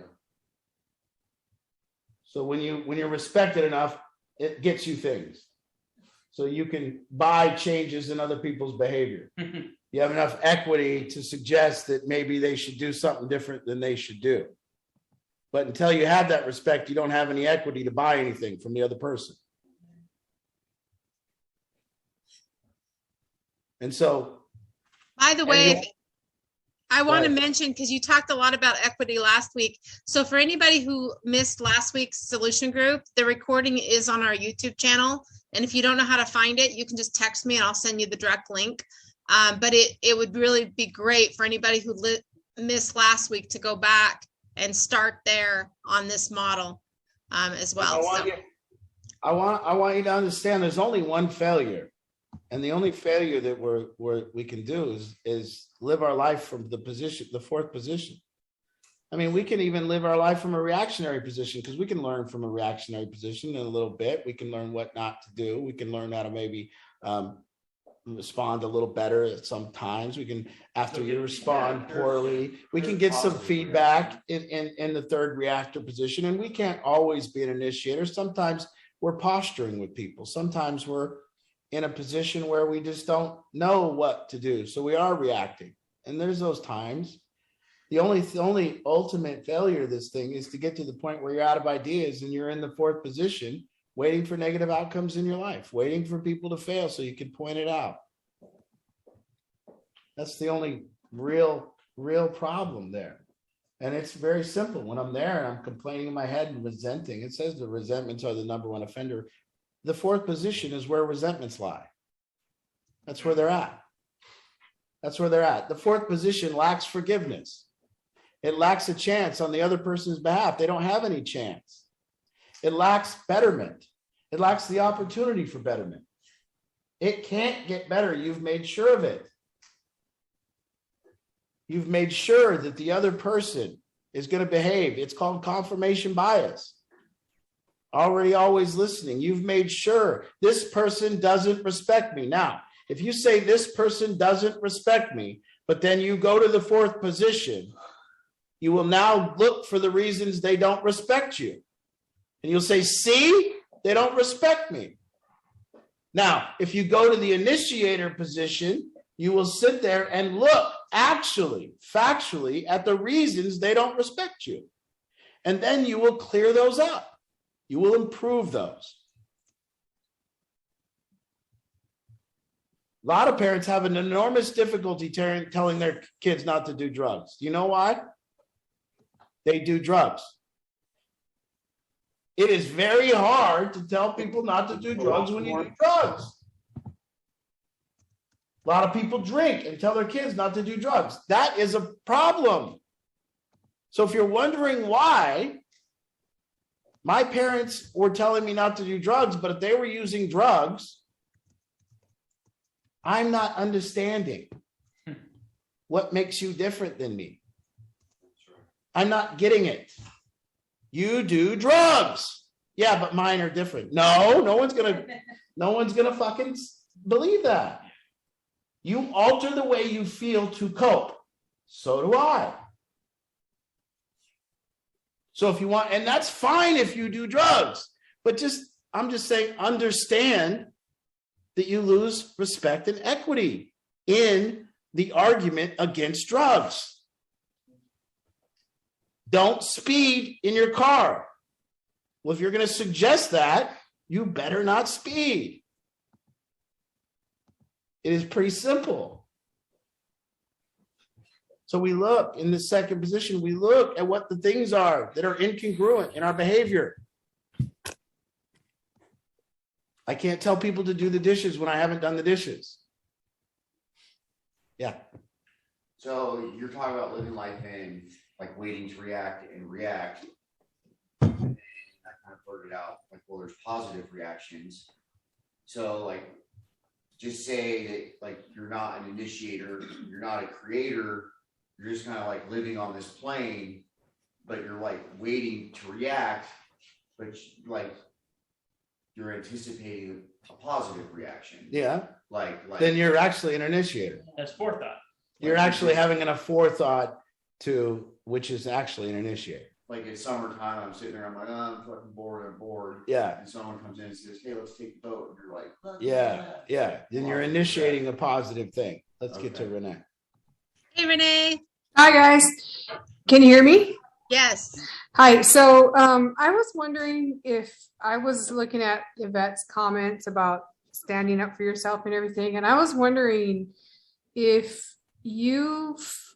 So when you're respected enough, it gets you things. So you can buy changes in other people's behavior. You have enough equity to suggest that maybe they should do something different than they should do. But until you have that respect, you don't have any equity to buy anything from the other person. And so, by the way, I want to Right. mention, because you talked a lot about equity last week. So for anybody who missed last week's solution group, the recording is on our YouTube channel. And if you don't know how to find it, you can just text me and I'll send you the direct link. But it would really be great for anybody who missed last week to go back and start there on this model as well. I want you to understand there's only one failure. And the only failure that we can do is live our life from the fourth position. I mean, we can even live our life from a reactionary position, because we can learn from a reactionary position in a little bit. We can learn what not to do. We can learn how to maybe respond a little better at some times. We can, after you respond poorly, we can get some feedback in the third reactor position. And we can't always be an initiator. Sometimes we're posturing with people. Sometimes we're in a position where we just don't know what to do. So we are reacting. And there's those times. The only ultimate failure of this thing is to get to the point where you're out of ideas and you're in the fourth position, waiting for negative outcomes in your life, waiting for people to fail so you can point it out. That's the only real problem there. And it's very simple. When I'm there and I'm complaining in my head and resenting, it says the resentments are the number one offender. The fourth position is where resentments lie. That's where they're at. That's where they're at. The fourth position lacks forgiveness. It lacks a chance on the other person's behalf. They don't have any chance. It lacks betterment. It lacks the opportunity for betterment. It can't get better. You've made sure of it. You've made sure that the other person is going to behave. It's called confirmation bias. Already always listening. You've made sure this person doesn't respect me. Now, if you say this person doesn't respect me, but then you go to the fourth position, you will now look for the reasons they don't respect you. And you'll say, see, they don't respect me. Now, if you go to the initiator position, you will sit there and look actually, factually at the reasons they don't respect you. And then you will clear those up. You will improve those. A lot of parents have an enormous difficulty telling their kids not to do drugs. Do you know why? They do drugs. It is very hard to tell people not to do drugs when you do drugs. A lot of people drink and tell their kids not to do drugs. That is a problem. So if you're wondering why my parents were telling me not to do drugs, but if they were using drugs, I'm not understanding what makes you different than me. I'm not getting it. You do drugs. Yeah, but mine are different. No one's gonna fucking believe that. You alter the way you feel to cope. So do I. So if you want, and that's fine if you do drugs, but I'm just saying, understand that you lose respect and equity in the argument against drugs. Don't speed in your car. Well, if you're going to suggest that, you better not speed. It is pretty simple. So we look in the second position, we look at what the things are that are incongruent in our behavior. I can't tell people to do the dishes when I haven't done the dishes. Yeah. So you're talking about living life in like waiting to react and react. And I kind of blurted out like, well, there's positive reactions. So like, just say that like you're not an initiator, you're not a creator, you're just kind of like living on this plane, but you're like waiting to react, but like you're anticipating a positive reaction. Yeah. Like then you're actually an initiator. That's forethought. You're actually having enough forethought to, which is actually an initiator. Like it's summertime, I'm sitting there, I'm like, oh, I'm fucking bored, I'm bored. Yeah. And someone comes in and says, hey, let's take the boat. And you're like, Yeah. Then you're initiating a positive thing. Let's get to Renee. Hey, Renee. Hi, guys. Can you hear me? Yes. Hi. So I was wondering if I was looking at Yvette's comments about standing up for yourself and everything, and I was wondering if you've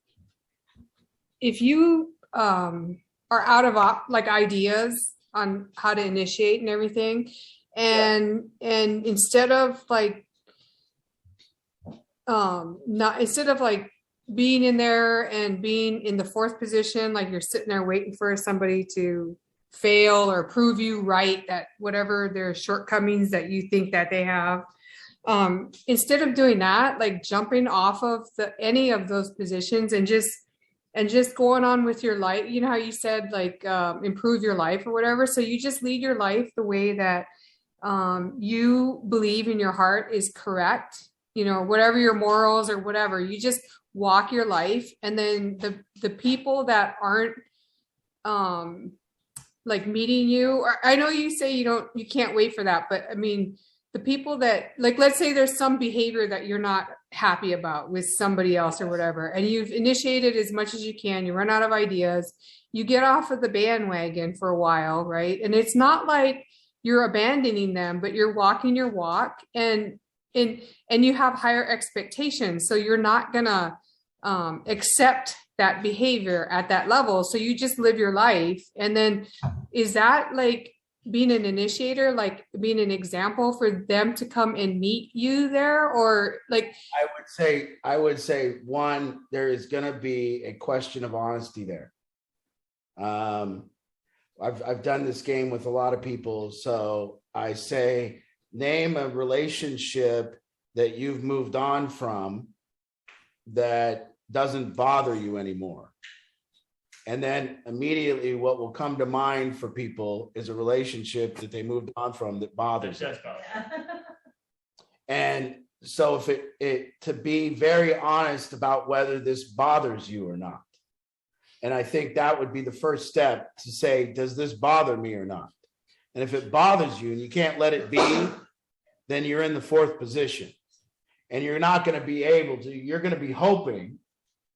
if you are out of like ideas on how to initiate and everything, and instead of like being in there and being in the fourth position, like you're sitting there waiting for somebody to fail or prove you right at whatever their shortcomings that you think that they have. Instead of doing that, like jumping off of any of those positions and just going on with your life. You know how you said like improve your life or whatever. So you just lead your life the way that you believe in your heart is correct. You know, whatever your morals or whatever, you just walk your life. And then the people that aren't like meeting you, or I know you say you can't wait for that, but I mean, the people that, like, let's say there's some behavior that you're not happy about with somebody else or whatever, and you've initiated as much as you can, you run out of ideas, you get off of the bandwagon for a while, right? And it's not like you're abandoning them, but you're walking your walk, and you have higher expectations. So you're not gonna accept that behavior at that level. So you just live your life. And then is that like being an initiator, like being an example for them to come and meet you there? Or like, I would say one, there is going to be a question of honesty there. I've done this game with a lot of people. So I say, name a relationship that you've moved on from that doesn't bother you anymore. And then immediately what will come to mind for people is a relationship that they moved on from that bothers them. And so if it to be very honest about whether this bothers you or not. And I think that would be the first step to say, does this bother me or not? And if it bothers you and you can't let it be, then you're in the fourth position. And you're not going to be able to, you're going to be hoping,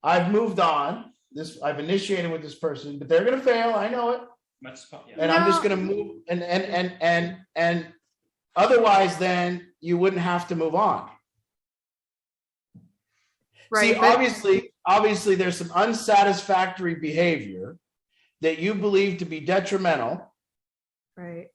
I've moved on. I've initiated with this person, but they're going to fail. I know it. And I'm just going to move. And otherwise, then you wouldn't have to move on. Right. See, obviously, there's some unsatisfactory behavior that you believe to be detrimental. Right.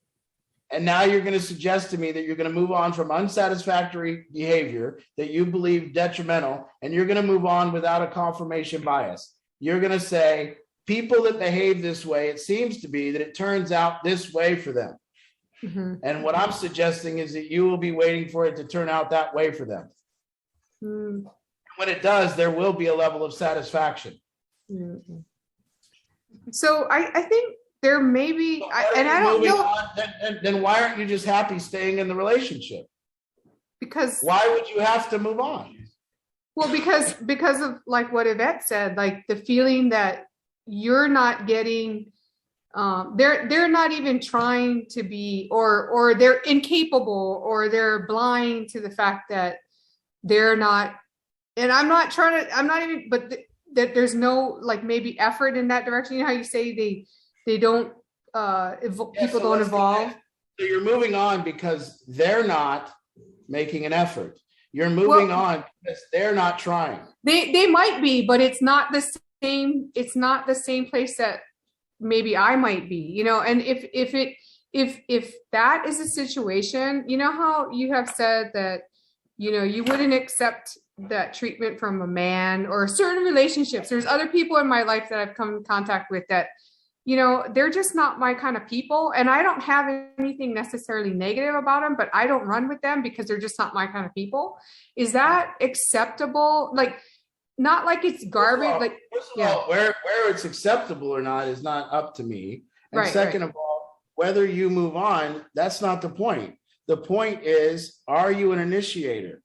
And now you're going to suggest to me that you're going to move on from unsatisfactory behavior that you believe detrimental, and you're going to move on without a confirmation bias. You're going to say, people that behave this way, it seems to be that it turns out this way for them. Mm-hmm. And what I'm suggesting is that you will be waiting for it to turn out that way for them. Mm-hmm. When it does, there will be a level of satisfaction. Mm-hmm. So I think there may be, and I don't know. Then why aren't you just happy staying in the relationship? Because why would you have to move on? Well, because of like what Yvette said, like the feeling that you're not getting, they're not even trying to be, or they're incapable, or they're blind to the fact that they're not. And I'm not even, but that there's no like maybe effort in that direction. You know how you say they don't, people don't evolve. So you're moving on because they're not making an effort. You're moving on because they're not trying. They might be, but it's not the same. It's not the same place that maybe I might be, you know. And if that is a situation, you know how you have said that, you know, you wouldn't accept that treatment from a man or certain relationships. There's other people in my life that I've come in contact with that, you know, they're just not my kind of people. And I don't have anything necessarily negative about them, but I don't run with them because they're just not my kind of people. Is that acceptable? Like, not like it's garbage. First of all, where it's acceptable or not is not up to me. And second of all, whether you move on, that's not the point. The point is, are you an initiator?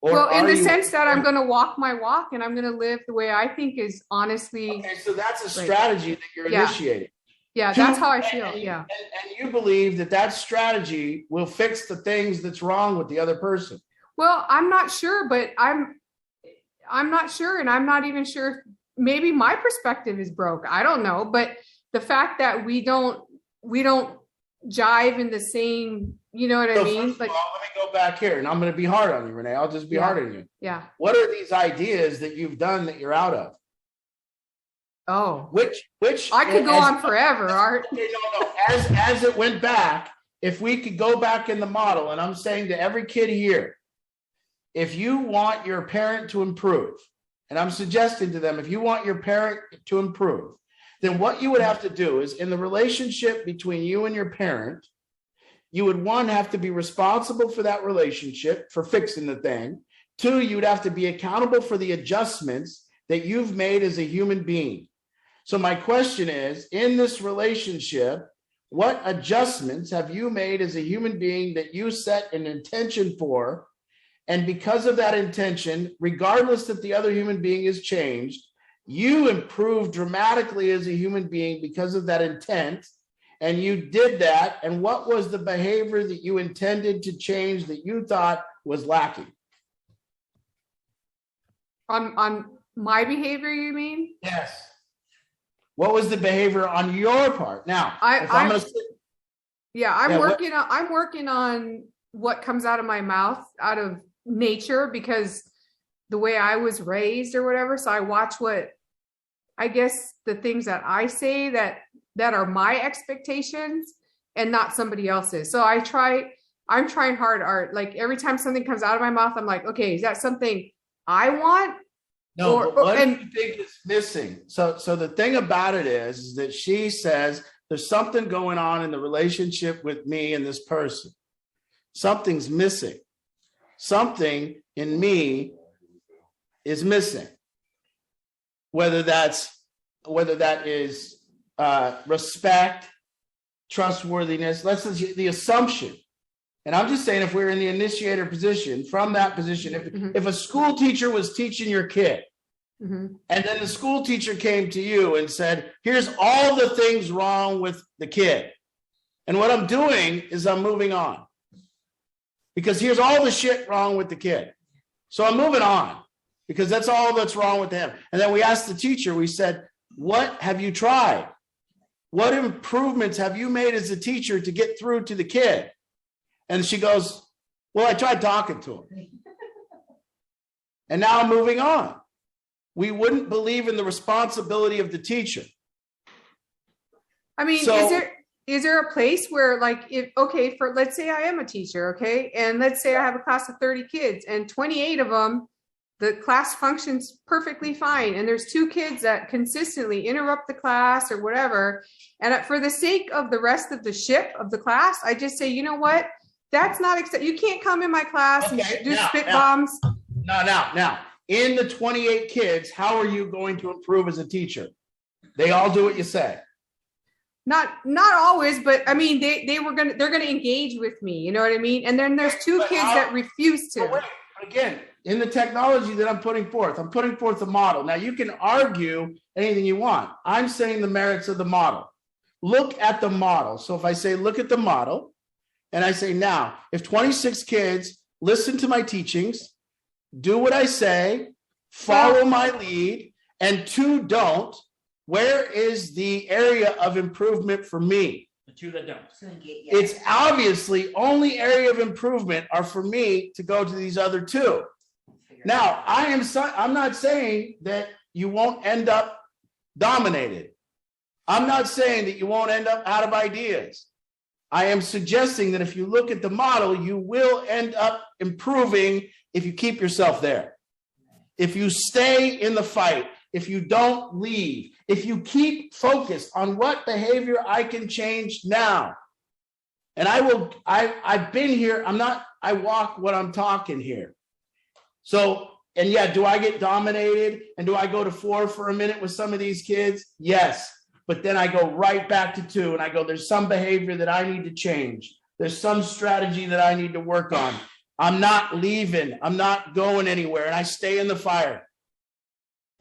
Well, in the sense that I'm going to walk my walk and I'm going to live the way I think is honestly. Okay, so that's a strategy that you're initiating. Yeah, that's how I feel. Yeah. And you believe that strategy will fix the things that's wrong with the other person. Well, I'm not sure, but I'm not sure. And I'm not even sure if maybe my perspective is broke. I don't know. But the fact that we don't jive in the same, you know what I mean? Like, let me go back here, and I'm going to be hard on you, Renee. I'll just be hard on you. Yeah. What are these ideas that you've done that you're out of? Oh, which I could go on forever, Art. Okay, no. As it went back, if we could go back in the model, and I'm saying to every kid here, if you want your parent to improve, and I'm suggesting to them, if you want your parent to improve, then what you would have to do is in the relationship between you and your parent, you would, one, have to be responsible for that relationship, for fixing the thing. Two, you'd have to be accountable for the adjustments that you've made as a human being. So my question is, in this relationship, what adjustments have you made as a human being that you set an intention for? And because of that intention, regardless that the other human being has changed, you improved dramatically as a human being because of that intent. And you did that. And what was the behavior that you intended to change that you thought was lacking? On my behavior, you mean? Yes. What was the behavior on your part? Now, I'm working on what comes out of my mouth, out of nature, because the way I was raised or whatever. So I watch what, I guess, the things that I say that are my expectations and not somebody else's. So I'm trying hard, Art. Like every time something comes out of my mouth, I'm like, okay, is that something I want? No, but what do you think is missing? So the thing about it is that she says there's something going on in the relationship with me and this person. Something's missing. Something in me is missing. Whether that is respect, trustworthiness, the assumption. And I'm just saying, if we're in the initiator position, from that position, if a school teacher was teaching your kid, and then the school teacher came to you and said, here's all the things wrong with the kid. And what I'm doing is I'm moving on. Because here's all the shit wrong with the kid. So I'm moving on because that's all that's wrong with him. And then we asked the teacher, we said, what have you tried? What improvements have you made as a teacher to get through to the kid? And she goes, well, I tried talking to him. And now I'm moving on. We wouldn't believe in the responsibility of the teacher. I mean, is there a place where, like, let's say I am a teacher, okay? And let's say I have a class of 30 kids and 28 of them, the class functions perfectly fine. And there's 2 kids that consistently interrupt the class or whatever. And for the sake of the rest of the ship of the class, I just say, you know what? That's not acceptable. You can't come in my class and do spit bombs. Now, in the 28 kids, how are you going to improve as a teacher? They all do what you say. Not always, but I mean, they're gonna engage with me. You know what I mean? And then there's 2 kids that refuse to. But again, in the technology that I'm putting forth a model. Now you can argue anything you want. I'm saying the merits of the model. Look at the model. So if I say, look at the model, and I say, now, if 26 kids listen to my teachings, do what I say, follow my lead, and 2 don't, where is the area of improvement for me? The 2 that don't. It's obviously only area of improvement are for me to go to these other 2. Now, I'm not saying that you won't end up dominated. I'm not saying that you won't end up out of ideas. I am suggesting that if you look at the model, you will end up improving if you keep yourself there. If you stay in the fight, if you don't leave, if you keep focused on what behavior I can change now. And I've been here, I walk what I'm talking here. So, and yeah, do I get dominated? And do I go to 4 for a minute with some of these kids? Yes. But then I go right back to 2 and I go, there's some behavior that I need to change. There's some strategy that I need to work on. I'm not leaving. I'm not going anywhere. And I stay in the fire.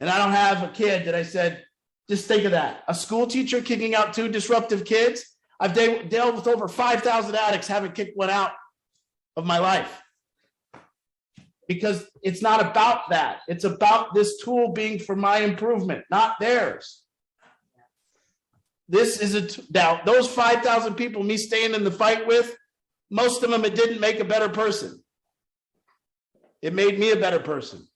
And I don't have a kid that I said, just think of that. A school teacher kicking out 2 disruptive kids. I've dealt with over 5,000 addicts, haven't kicked one out of my life. Because it's not about that. It's about this tool being for my improvement, not theirs. This is now those 5,000 people me staying in the fight with, most of them, it didn't make a better person. It made me a better person.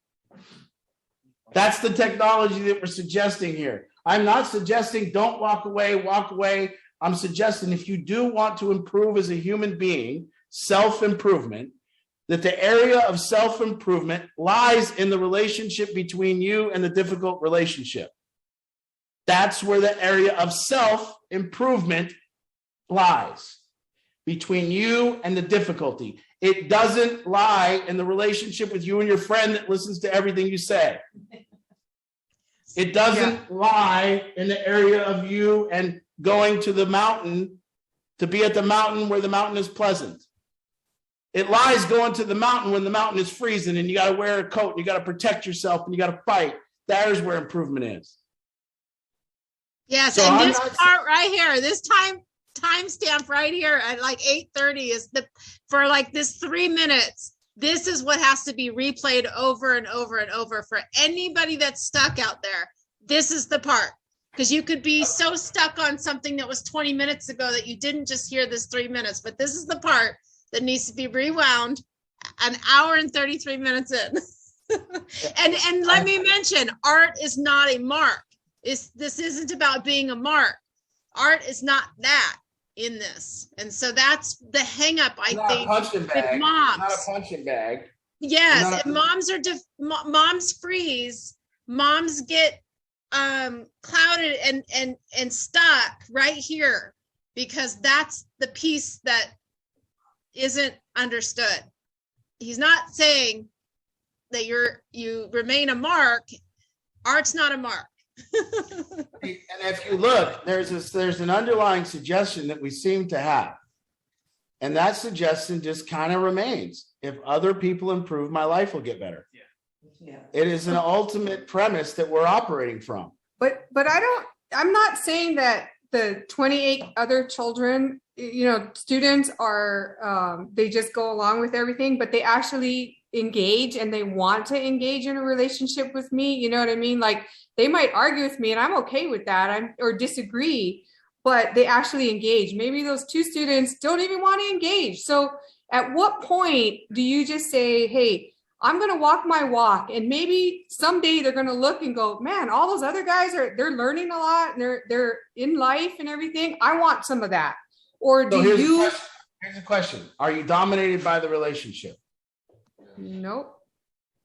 That's the technology that we're suggesting here. I'm not suggesting don't walk away. I'm suggesting if you do want to improve as a human being, self-improvement, that the area of self-improvement lies in the relationship between you and the difficult relationship. That's where the area of self-improvement lies, between you and the difficulty. It doesn't lie in the relationship with you and your friend that listens to everything you say. It doesn't lie in the area of you and going to the mountain to be at the mountain where the mountain is pleasant. It lies going to the mountain when the mountain is freezing and you got to wear a coat and you got to protect yourself and you got to fight. That is where improvement is. Yes, So and I'm this not- part right here, this timestamp right here at like 8:30 is for like this 3 minutes. This is what has to be replayed over and over and over for anybody that's stuck out there. This is the part, because you could be so stuck on something that was 20 minutes ago that you didn't just hear this 3 minutes, but this is the part that needs to be rewound an hour and 33 minutes in. and let me mention, art is not a mark. This isn't about being a mark. Art is not that in this. And so that's the hang up, I think, with moms. Not a punching bag. Yes, and moms freeze, moms get clouded and stuck right here, because that's the piece that isn't understood. He's not saying that you remain a mark. Art's not a mark. And if you look, there's an underlying suggestion that we seem to have. And that suggestion just kind of remains. If other people improve, my life will get better. Yeah. It is an ultimate premise that we're operating from. But I'm not saying that the 28 other children, students are, they just go along with everything, but they actually engage and they want to engage in a relationship with me. You know what I mean? Like, they might argue with me and I'm okay with that, or disagree, but they actually engage. Maybe those two students don't even want to engage. So at what point do you just say, hey, I'm going to walk my walk, and maybe someday they're going to look and go, man, all those other guys they're learning a lot and they're in life and everything. I want some of that. Or So here's the question. Are you dominated by the relationship? Nope.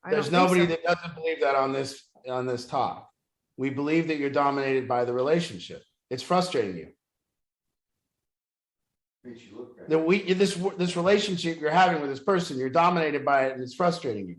There's nobody that doesn't believe that on this talk. We believe that you're dominated by the relationship. It's frustrating you. Makes you look bad. That this relationship you're having with this person, you're dominated by it, and it's frustrating you.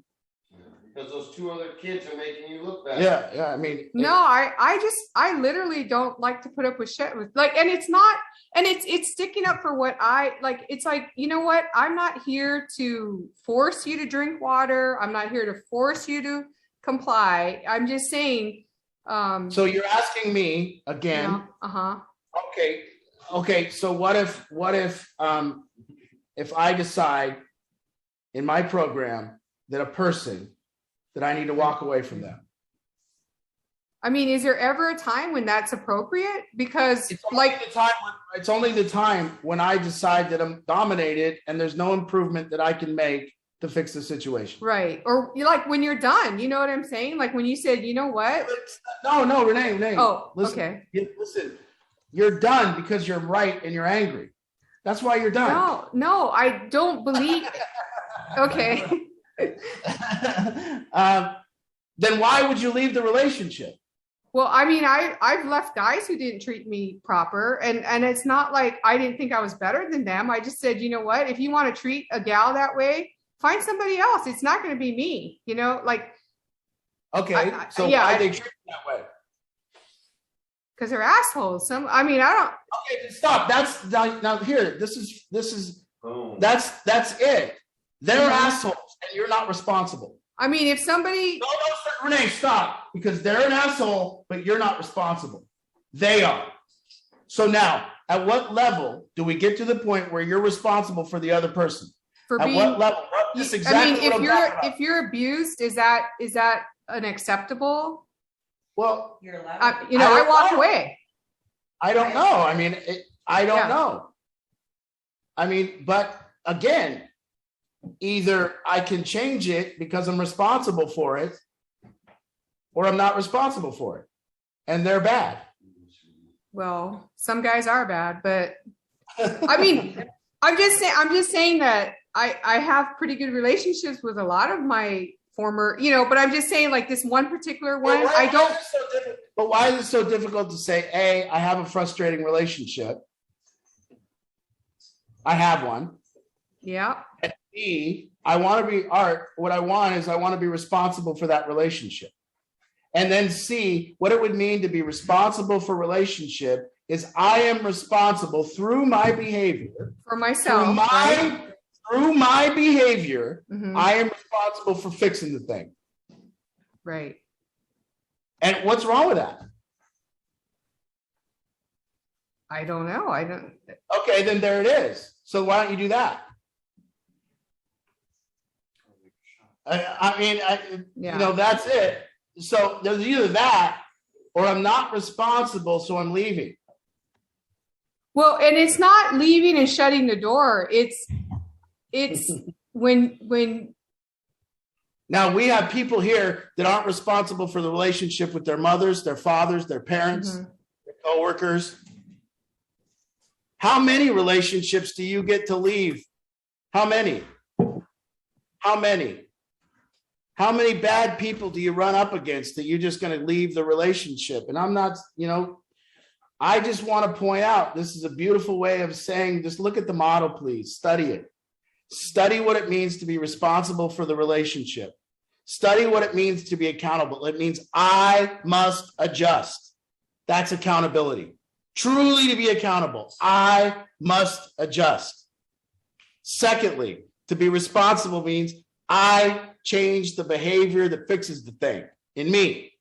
Because those two other kids are making you look bad. Yeah. I mean, no, I literally don't like to put up with shit with, like, and it's not, and it's sticking up for what I like. It's like, you know what? I'm not here to force you to drink water. I'm not here to force you to comply. I'm just saying. So you're asking me again. Okay. So what if I decide in my program that a person that I need to walk away from them? I mean, is there ever a time when that's appropriate? Because it's only the time when I decide that I'm dominated and there's no improvement that I can make to fix the situation. Right. Or you like when you're done, you know what I'm saying? Like when you said, you know what? No, Renee. Oh, listen, okay. Listen, you're done because you're right and you're angry. That's why you're done. No, I don't believe. Okay. Then why would you leave the relationship? Well, I mean, I've left guys who didn't treat me proper, and it's not like I didn't think I was better than them. I just said, you know what? If you want to treat a gal that way, find somebody else. It's not going to be me, like. Okay, why they treat you that way? Because they're assholes. I don't. Okay, stop. That's now here. This is. Boom. That's it. They're assholes, and you're not responsible. I mean, if somebody. No, Renee, stop. Because they're an asshole, but you're not responsible. They are. So now, at what level do we get to the point where you're responsible for the other person? At what level? That's exactly what I'm talking about. If you're abused, is that unacceptable? Well, You're allowed. I walk away. I don't know. I mean, I don't know. I mean, but again, either I can change it because I'm responsible for it, or I'm not responsible for it. and they're bad. Well, some guys are bad, but I mean, I'm just saying that I have pretty good relationships with a lot of my former, but I'm just saying like this one particular one, But why is it so difficult to say, A, I have a frustrating relationship. I have one. Yeah. And B, I want to be Art. What I want to be responsible for that relationship. And then C, what it would mean to be responsible for relationship is I am responsible through my behavior. For myself. Through my behavior, Mhm. I am responsible for fixing the thing. Right. And what's wrong with that? I don't know. I don't. Okay, then there it is. So why don't you do that? That's it. So there's either that or I'm not responsible, so I'm leaving. Well, and it's not leaving and shutting the door. It's when Now we have people here that aren't responsible for the relationship with their mothers, their fathers, their parents, their coworkers. How many relationships do you get to leave? How many? How many? How many bad people do you run up against that you're just going to leave the relationship? And I'm not, I just want to point out, this is a beautiful way of saying, just look at the model, please. Study it. Study what it means to be responsible for the relationship. Study what it means to be accountable. It means I must adjust. That's accountability. Truly to be accountable, I must adjust. Secondly, to be responsible means I change the behavior that fixes the thing in me.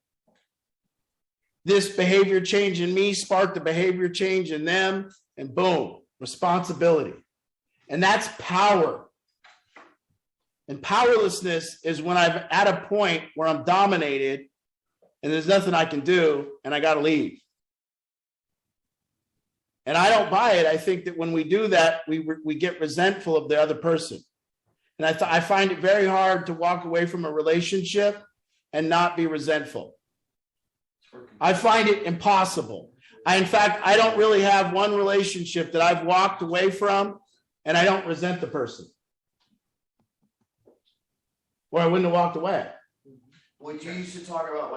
This behavior change in me sparked a behavior change in them, and boom, responsibility. And that's power. And powerlessness is when I'm at a point where I'm dominated and there's nothing I can do and I got to leave. And I don't buy it. I think that when we do that, we get resentful of the other person. And I find it very hard to walk away from a relationship and not be resentful. I find it impossible. In fact, I don't really have one relationship that I've walked away from and I don't resent the person. Or I wouldn't have walked away. What you used to talk about,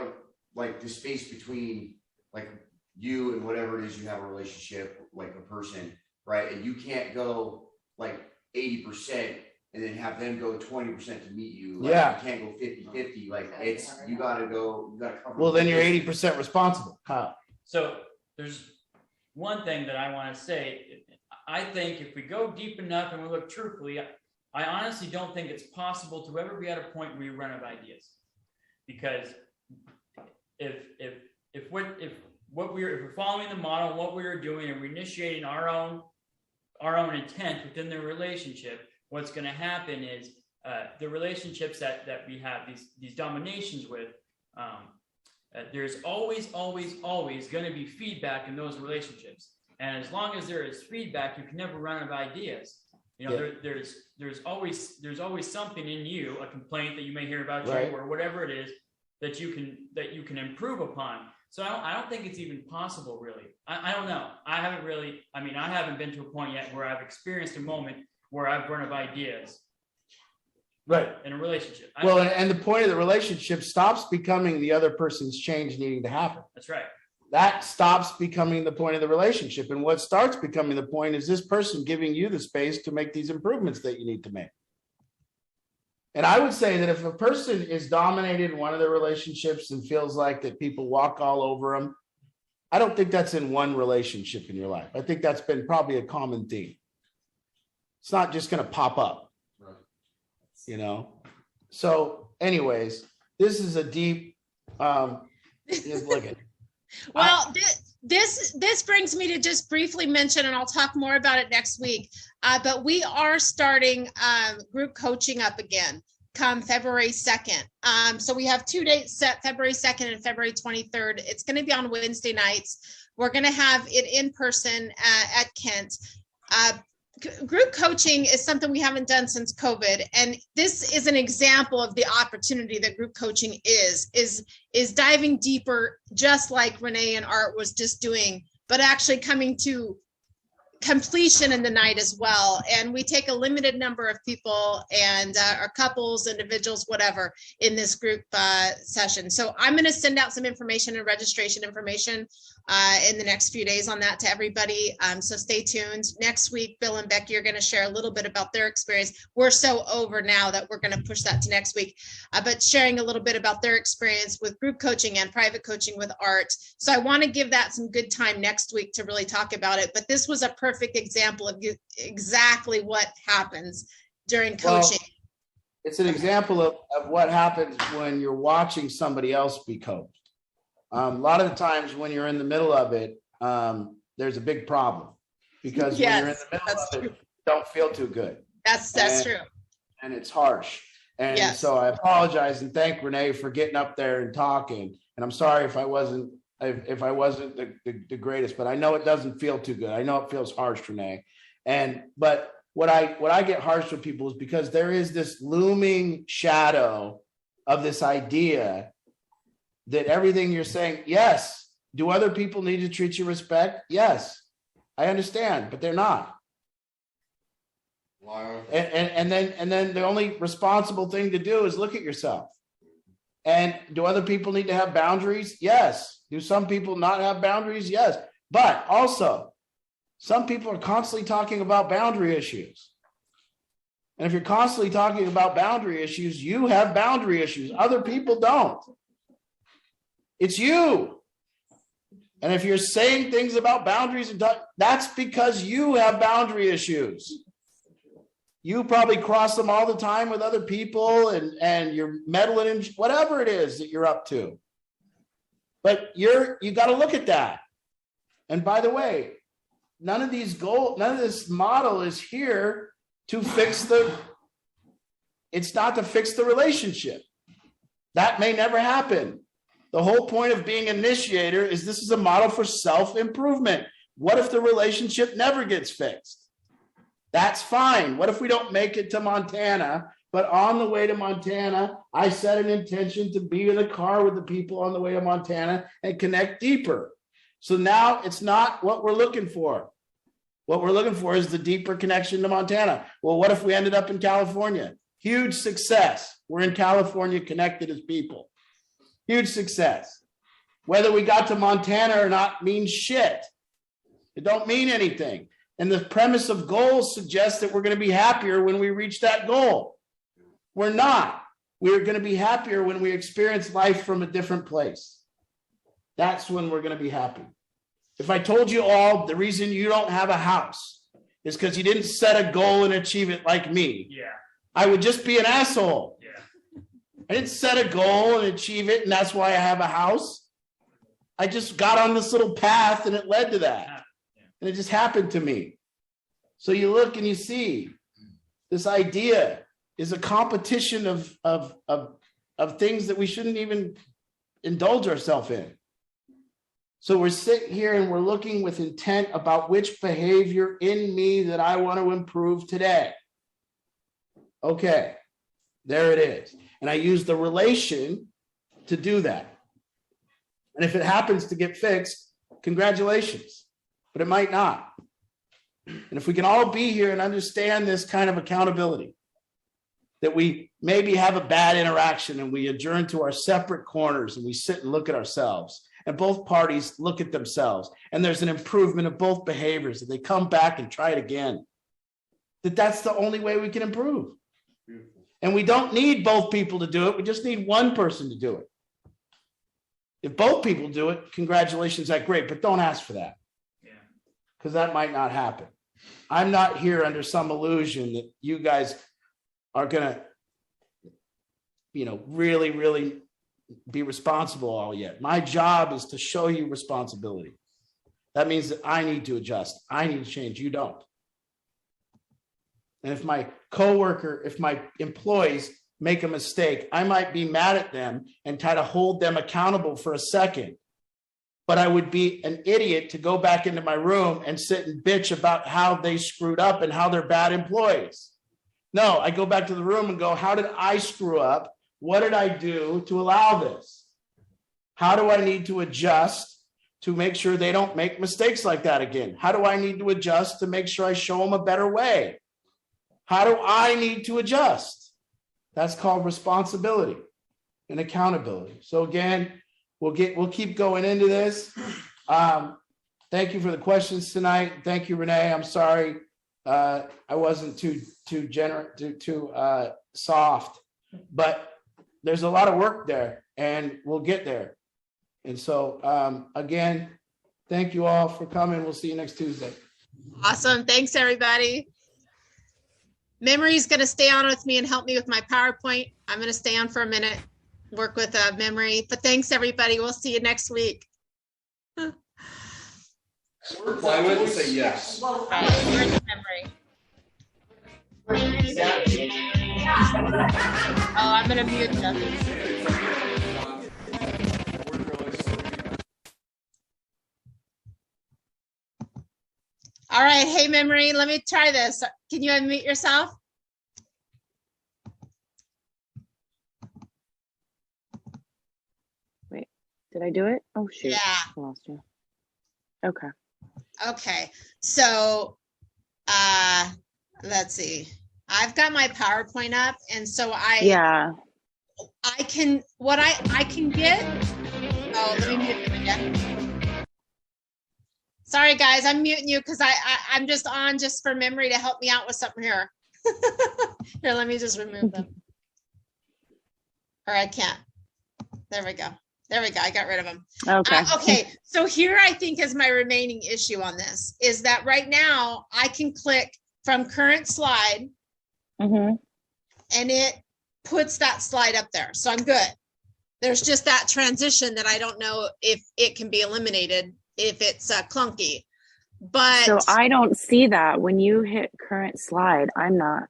like the space between like you and whatever it is you have a relationship, like a person, right? And you can't go like 80% and then have them go 20% to meet you. Like, Yeah. You can't go 50-50. Like you gotta cover. Well, then you're 80% responsible. Kyle. So there's one thing that I want to say. I think if we go deep enough and we look truthfully, I honestly don't think it's possible to ever be at a point where you run out of ideas. Because if we're following the model, what we're doing, and we're initiating our own intent within the relationship, what's going to happen is the relationships that we have these dominations with, there's always going to be feedback in those relationships. And as long as there is feedback, you can never run out of ideas. There's always something in you, a complaint that you may hear about you or whatever it is that you can improve upon. So I don't think it's even possible, really. I don't know. I haven't been to a point yet where I've experienced a moment where I've run out of ideas. Right. In a relationship. And the point of the relationship stops becoming the other person's change needing to happen. That's right. That stops becoming the point of the relationship. And what starts becoming the point is this person giving you the space to make these improvements that you need to make. And I would say that if a person is dominated in one of their relationships and feels like that people walk all over them, I don't think that's in one relationship in your life. I think that's been probably a common theme. It's not just going to pop up, So anyways, this is a deep, look at. Well, this brings me to just briefly mention, and I'll talk more about it next week, but we are starting group coaching up again come February 2nd. So we have 2 dates set, February 2nd and February 23rd. It's going to be on Wednesday nights. We're going to have it in person at Kent. group coaching is something we haven't done since COVID. And this is an example of the opportunity that group coaching is diving deeper, just like Renee and Art was just doing, but actually coming to completion in the night as well. And we take a limited number of people and or couples, individuals, whatever, in this group session. So I'm going to send out some information and registration information in the next few days on that to everybody. So stay tuned. Next week, Bill and Becky are going to share a little bit about their experience. We're so over now that we're going to push that to next week, but sharing a little bit about their experience with group coaching and private coaching with Art. So I want to give that some good time next week to really talk about it. But this was a perfect example of exactly what happens during coaching. Well, it's an example of what happens when you're watching somebody else be coached. A lot of the times when you're in the middle of it, there's a big problem because when you're in the middle of it, you don't feel too good. That's true. And it's harsh. And so I apologize and thank Renee for getting up there and talking. And I'm sorry if I wasn't the greatest, but I know it doesn't feel too good. I know it feels harsh, Renee. But what I get harsh with people is because there is this looming shadow of this idea that everything you're saying, yes, do other people need to treat you respect? Yes, I understand, but they're not. And then the only responsible thing to do is look at yourself. And do other people need to have boundaries? Yes. Do some people not have boundaries? Yes. But also, some people are constantly talking about boundary issues. And if you're constantly talking about boundary issues, you have boundary issues. Other people don't. It's you. And if you're saying things about boundaries, that's because you have boundary issues. You probably cross them all the time with other people and you're meddling in whatever it is that you're up to. But you got to look at that. And by the way, none of this model is here to fix it's not to fix the relationship. That may never happen. The whole point of being an initiator is this is a model for self-improvement. What if the relationship never gets fixed? That's fine. What if we don't make it to Montana, but on the way to Montana, I set an intention to be in the car with the people on the way to Montana and connect deeper. So now it's not what we're looking for. What we're looking for is the deeper connection to Montana. Well, what if we ended up in California? Huge success. We're in California connected as people. Huge success. Whether we got to Montana or not means shit. It don't mean anything. And the premise of goals suggests that we're going to be happier when we reach that goal. We're not. We're going to be happier when we experience life from a different place. That's when we're going to be happy. If I told you all the reason you don't have a house is because you didn't set a goal and achieve it like me, I would just be an asshole. I didn't set a goal and achieve it, and that's why I have a house. I just got on this little path, and it led to that. And it just happened to me. So you look and you see this idea is a competition of things that we shouldn't even indulge ourselves in. So we're sitting here and we're looking with intent about which behavior in me that I want to improve today. Okay, there it is. And I use the relation to do that. And if it happens to get fixed, congratulations, but it might not. And if we can all be here and understand this kind of accountability, that we maybe have a bad interaction and we adjourn to our separate corners and we sit and look at ourselves and both parties look at themselves and there's an improvement of both behaviors and they come back and try it again, that's the only way we can improve. And we don't need both people to do it. We just need one person to do it. If both people do it, congratulations, that's great, but don't ask for that. Because that might not happen. I'm not here under some illusion that you guys are going to, really, really be responsible all yet. My job is to show you responsibility. That means that I need to adjust. I need to change. You don't. And if my coworker, if my employees make a mistake, I might be mad at them and try to hold them accountable for a second. but I would be an idiot to go back into my room and sit and bitch about how they screwed up and how they're bad employees. No, I go back to the room and go, how did I screw up? What did I do to allow this? How do I need to adjust to make sure they don't make mistakes like that again? How do I need to adjust to make sure I show them a better way? How do I need to adjust? That's called responsibility and accountability. So again, we'll keep going into this. Thank you for the questions tonight. Thank you, Renee. I'm sorry I wasn't too soft, but there's a lot of work there, and we'll get there. And so again, thank you all for coming. We'll see you next Tuesday. Awesome. Thanks, everybody. Memory's going to stay on with me and help me with my PowerPoint. I'm going to stay on for a minute, work with Memory. But thanks, everybody. We'll see you next week. Why wouldn't you say yes? All right, where's Memory? Oh, I'm going to mute them. All right. Hey, Memory, let me try this. Can you unmute yourself? Wait, did I do it? Oh, shoot. Yeah. I lost you. Okay. Okay. So, let's see. I've got my PowerPoint up, and so I can get. Oh, let me mute them again. Sorry, guys, I'm muting you because I'm just on just for Memory to help me out with something here. Here, let me just remove them. Or I can't. There we go. There we go. I got rid of them. Okay. Okay. So here I think is my remaining issue on this is that right now I can click from current slide and it puts that slide up there. So I'm good. There's just that transition that I don't know if it can be eliminated if it's clunky. But so I don't see that when you hit current slide. I'm not.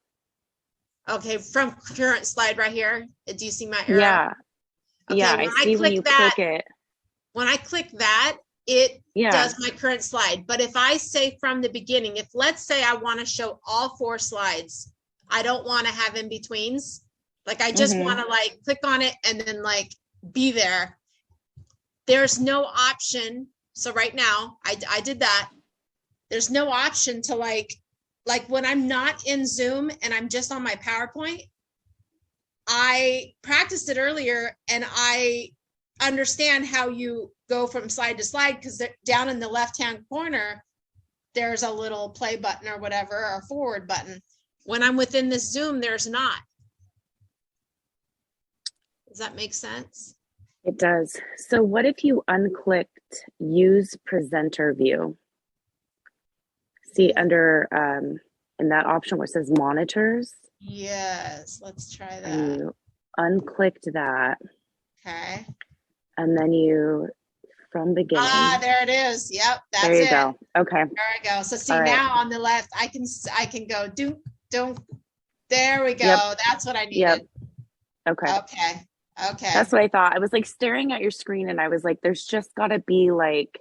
Okay, from current slide right here. Do you see my arrow? Yeah. Okay, yeah, I see when you click it. When I click that, it does my current slide. But if I say from the beginning, if let's say I want to show all 4 slides, I don't want to have in betweens. Like I just want to like click on it and then like be there. There's no option. So right now I did that. There's no option to like when I'm not in Zoom and I'm just on my PowerPoint, I practiced it earlier and I understand how you go from slide to slide because down in the left-hand corner, there's a little play button or whatever, or forward button. When I'm within this Zoom, there's not. Does that make sense? It does. So what if you unclicked use presenter view? See under in that option where it says monitors. Yes, let's try that. And you unclicked that. Okay. And then you from beginning. Ah, there it is. Yep, that's it. There you go. Okay. There we go. So see All right. now on the left, I can go don't. There we go. Yep. That's what I needed. Yep. Okay. Okay. Okay. That's what I thought. I was like staring at your screen and I was like, there's just got to be like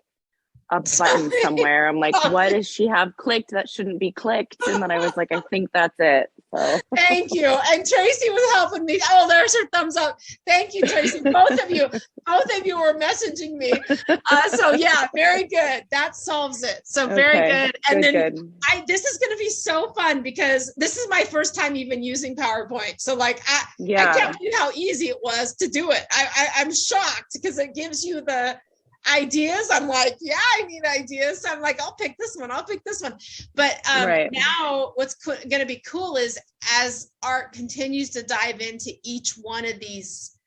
a button somewhere. I'm like, what does she have clicked that shouldn't be clicked? And then I was like, I think that's it. So. Thank you. And Tracy was helping me. Oh, there's her thumbs up. Thank you, Tracy. Both of you were messaging me. So yeah, very good. That solves it. So very good. And then this is going to be so fun because this is my first time even using PowerPoint. So like, I can't believe how easy it was to do it. I'm shocked because it gives you the ideas. I'm like, yeah, I need ideas. So I'm like, I'll pick this one. But now what's going to be cool is as Art continues to dive into each one of these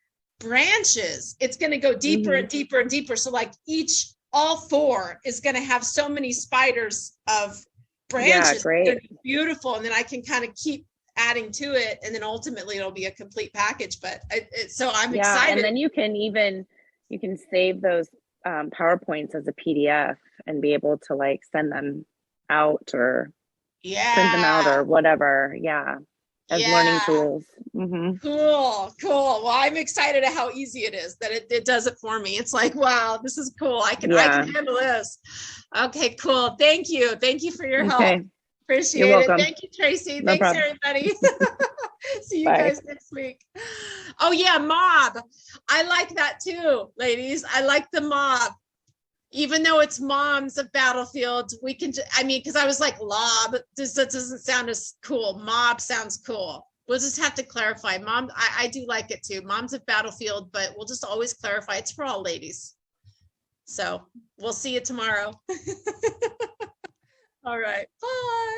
branches, it's going to go deeper and deeper and deeper. So like all 4 is going to have so many spiders of branches. Yeah, great. They're beautiful. And then I can kind of keep adding to it. And then ultimately it'll be a complete package. But so I'm excited. And then you can save those PowerPoints as a PDF and be able to like send them out or print them out or whatever. Yeah. as Yeah. learning tools. Hmm. Cool. Well, I'm excited at how easy it is that it does it for me. It's like, wow, this is cool. I can handle this. Okay, cool. Thank you for your help. Appreciate You're welcome. it. Thank you, Tracy. No Thanks, problem. everybody. See you Bye. guys next week. Oh yeah, mob. I like that too, ladies. I like the mob. Even though it's moms of battlefields, we can, because I was like, lob, that doesn't sound as cool. Mob sounds cool. We'll just have to clarify. Mom, I do like it too. Moms of battlefield, but we'll just always clarify it's for all ladies. So we'll see you tomorrow. All right. Bye.